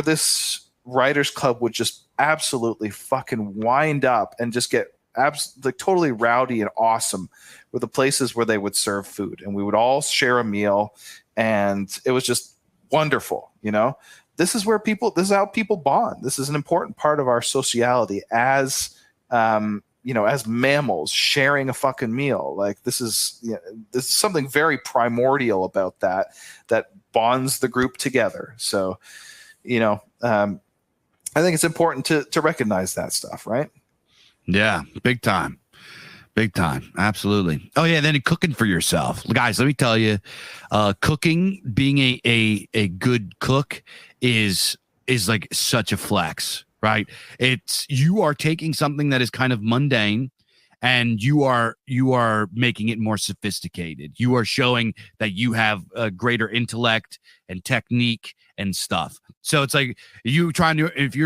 this writers club would just absolutely fucking wind up and just get like totally rowdy and awesome were the places where they would serve food, and we would all share a meal, and it was just wonderful. This is how people bond. This is an important part of our sociality as as mammals, sharing a fucking meal. Like this is something very primordial about that bonds the group together. So, I think it's important to recognize that stuff, right? Yeah, big time. Big time. Absolutely. Oh yeah. Then cooking for yourself, guys. Let me tell you, cooking, being a good cook is like such a flex, right? You are taking something that is kind of mundane and you are making it more sophisticated. You are showing that you have a greater intellect and technique and stuff. So it's like if you're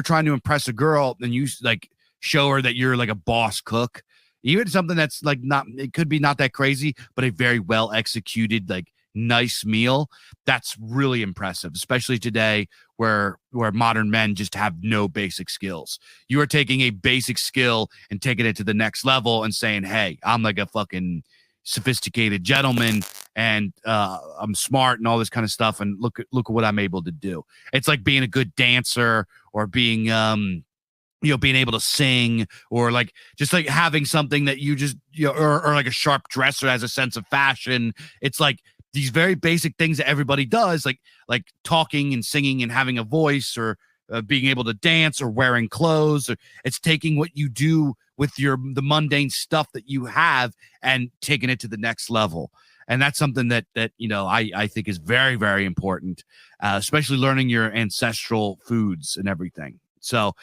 trying to impress a girl, then you like show her that you're like a boss cook. Even something that's like it could be not that crazy, but a very well executed, like nice meal. That's really impressive, especially today where modern men just have no basic skills. You are taking a basic skill and taking it to the next level and saying, hey, I'm like a fucking sophisticated gentleman and I'm smart and all this kind of stuff. And look at what I'm able to do. It's like being a good dancer or being, being able to sing, or like just like having something that you just, or like a sharp dresser has a sense of fashion. It's like these very basic things that everybody does, like talking and singing and having a voice, or being able to dance, or wearing clothes. Or it's taking what you do with the mundane stuff that you have and taking it to the next level. And that's something that I think is very, very important, especially learning your ancestral foods and everything. So,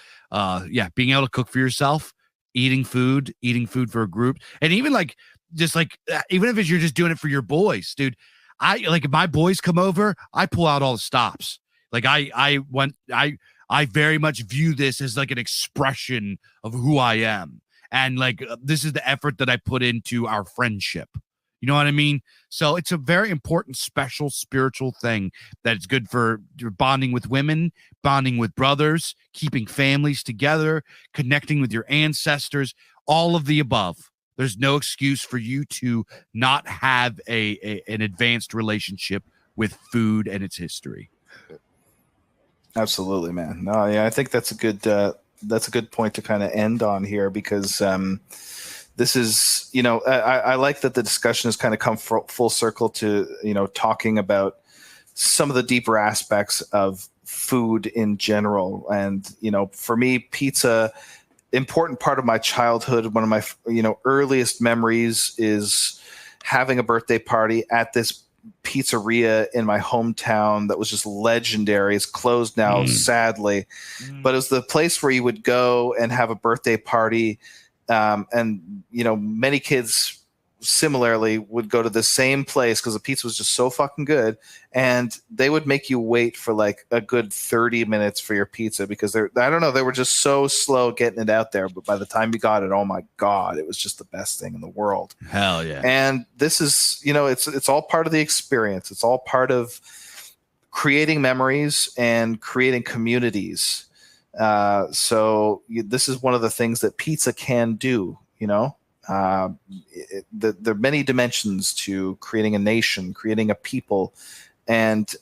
being able to cook for yourself, eating food for a group, and even like, just like, even if you're just doing it for your boys, dude, if my boys come over, I pull out all the stops. Like I very much view this as like an expression of who I am. And like, this is the effort that I put into our friendship. You know what I mean? So it's a very important, special, spiritual thing that it's good for bonding with women, bonding with brothers, keeping families together, connecting with your ancestors, all of the above. There's no excuse for you to not have an advanced relationship with food and its history. Absolutely, man. No, yeah, I think that's a good point to kind of end on here, because this is, I like that the discussion has kind of come full circle to, talking about some of the deeper aspects of food in general. And, for me, pizza, important part of my childhood. One of my, earliest memories is having a birthday party at this pizzeria in my hometown that was just legendary. It's closed now, sadly, but it was the place where you would go and have a birthday party. And, you know, many kids similarly would go to the same place because the pizza was just so fucking good, and they would make you wait for like a good 30 minutes for your pizza because I don't know, they were just so slow getting it out there, but by the time you got it, oh my God, it was just the best thing in the world. Hell yeah. And this is, you know, it's all part of the experience. It's all part of creating memories and creating communities. This is one of the things that pizza can do, you know. There are many dimensions to creating a nation, creating a people, and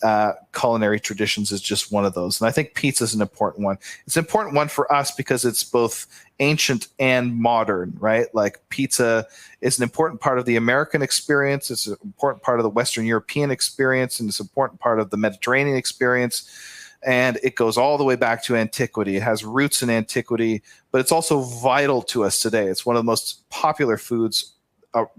culinary traditions is just one of those. And I think pizza is an important one. It's an important one for us because it's both ancient and modern, right? Like pizza is an important part of the American experience. It's an important part of the Western European experience, and it's an important part of the Mediterranean experience. And it goes all the way back to antiquity. It has roots in antiquity, but it's also vital to us today. It's one of the most popular foods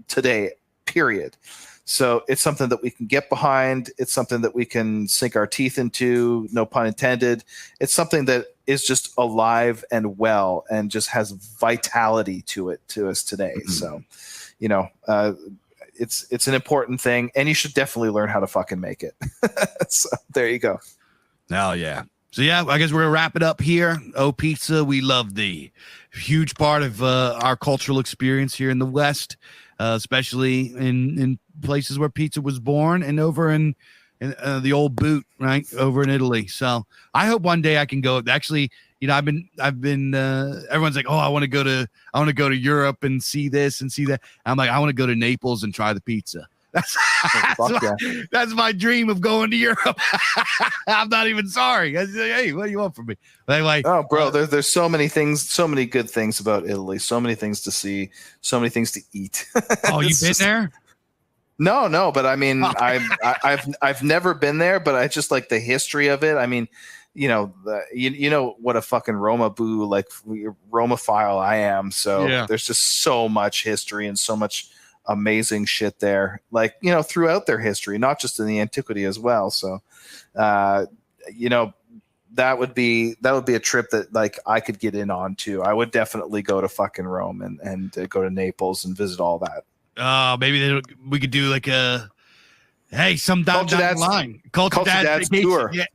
today, period. So it's something that we can get behind. It's something that we can sink our teeth into, no pun intended. It's something that is just alive and well and just has vitality to us today. So, you know, it's an important thing, and you should definitely learn how to fucking make it. So there you go. Hell yeah. So yeah, I guess we're gonna wrap it up here. Oh, pizza, we love thee. Huge part of our cultural experience here in the West, especially in places where pizza was born, and over in the old boot, right over in Italy. So I hope one day I can go. Actually, you know, I've been. Everyone's like, oh, I want to go to Europe and see this and see that. I'm like, I want to go to Naples and try the pizza. That's my dream of going to Europe. I'm not even sorry. I say, hey, what do you want from me? Like, oh, bro, there's so many things, so many good things about Italy, so many things to see, so many things to eat. Oh, you've been there? No, but I mean, I've never been there, but I just like the history of it. I mean, you know, you know what a fucking Romaphile I am. So yeah. There's just so much history and so much amazing shit there, like, you know, throughout their history, not just in the antiquity as well. So you know, that would be a trip that like I could get in on too. I would definitely go to fucking Rome and go to Naples and visit all that. Maybe we could do like a some down the line Culture Dads tour. Yeah.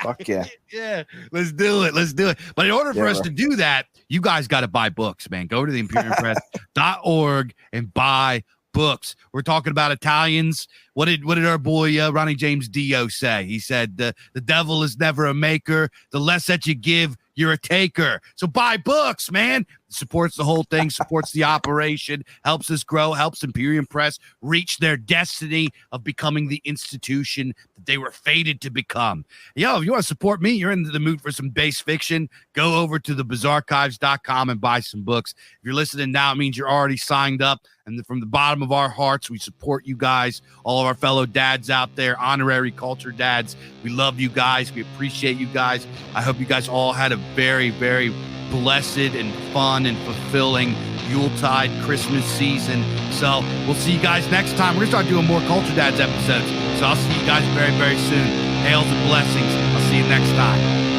Fuck yeah. Yeah, let's do it. But in order for us to do that, you guys got to buy books, man. Go to the imperiumpress.org and buy books. We're talking about Italians. What did our boy Ronnie James Dio say? He said the devil is never a maker. The less that you give, you're a taker. So buy books, man. It supports the whole thing, supports the operation, helps us grow, helps Imperium Press reach their destiny of becoming the institution that they were fated to become. Yo, if you want to support me, you're in the mood for some base fiction, go over to thebizarchives.com and buy some books. If you're listening now, it means you're already signed up. And from the bottom of our hearts, we support you guys, all of our fellow dads out there, honorary culture dads. We love you guys. We appreciate you guys. I hope you guys all had a very, very blessed and fun and fulfilling Yuletide Christmas season. So we'll see you guys next time. We're going to start doing more Culture Dads episodes. So I'll see you guys very, very soon. Hails and blessings. I'll see you next time.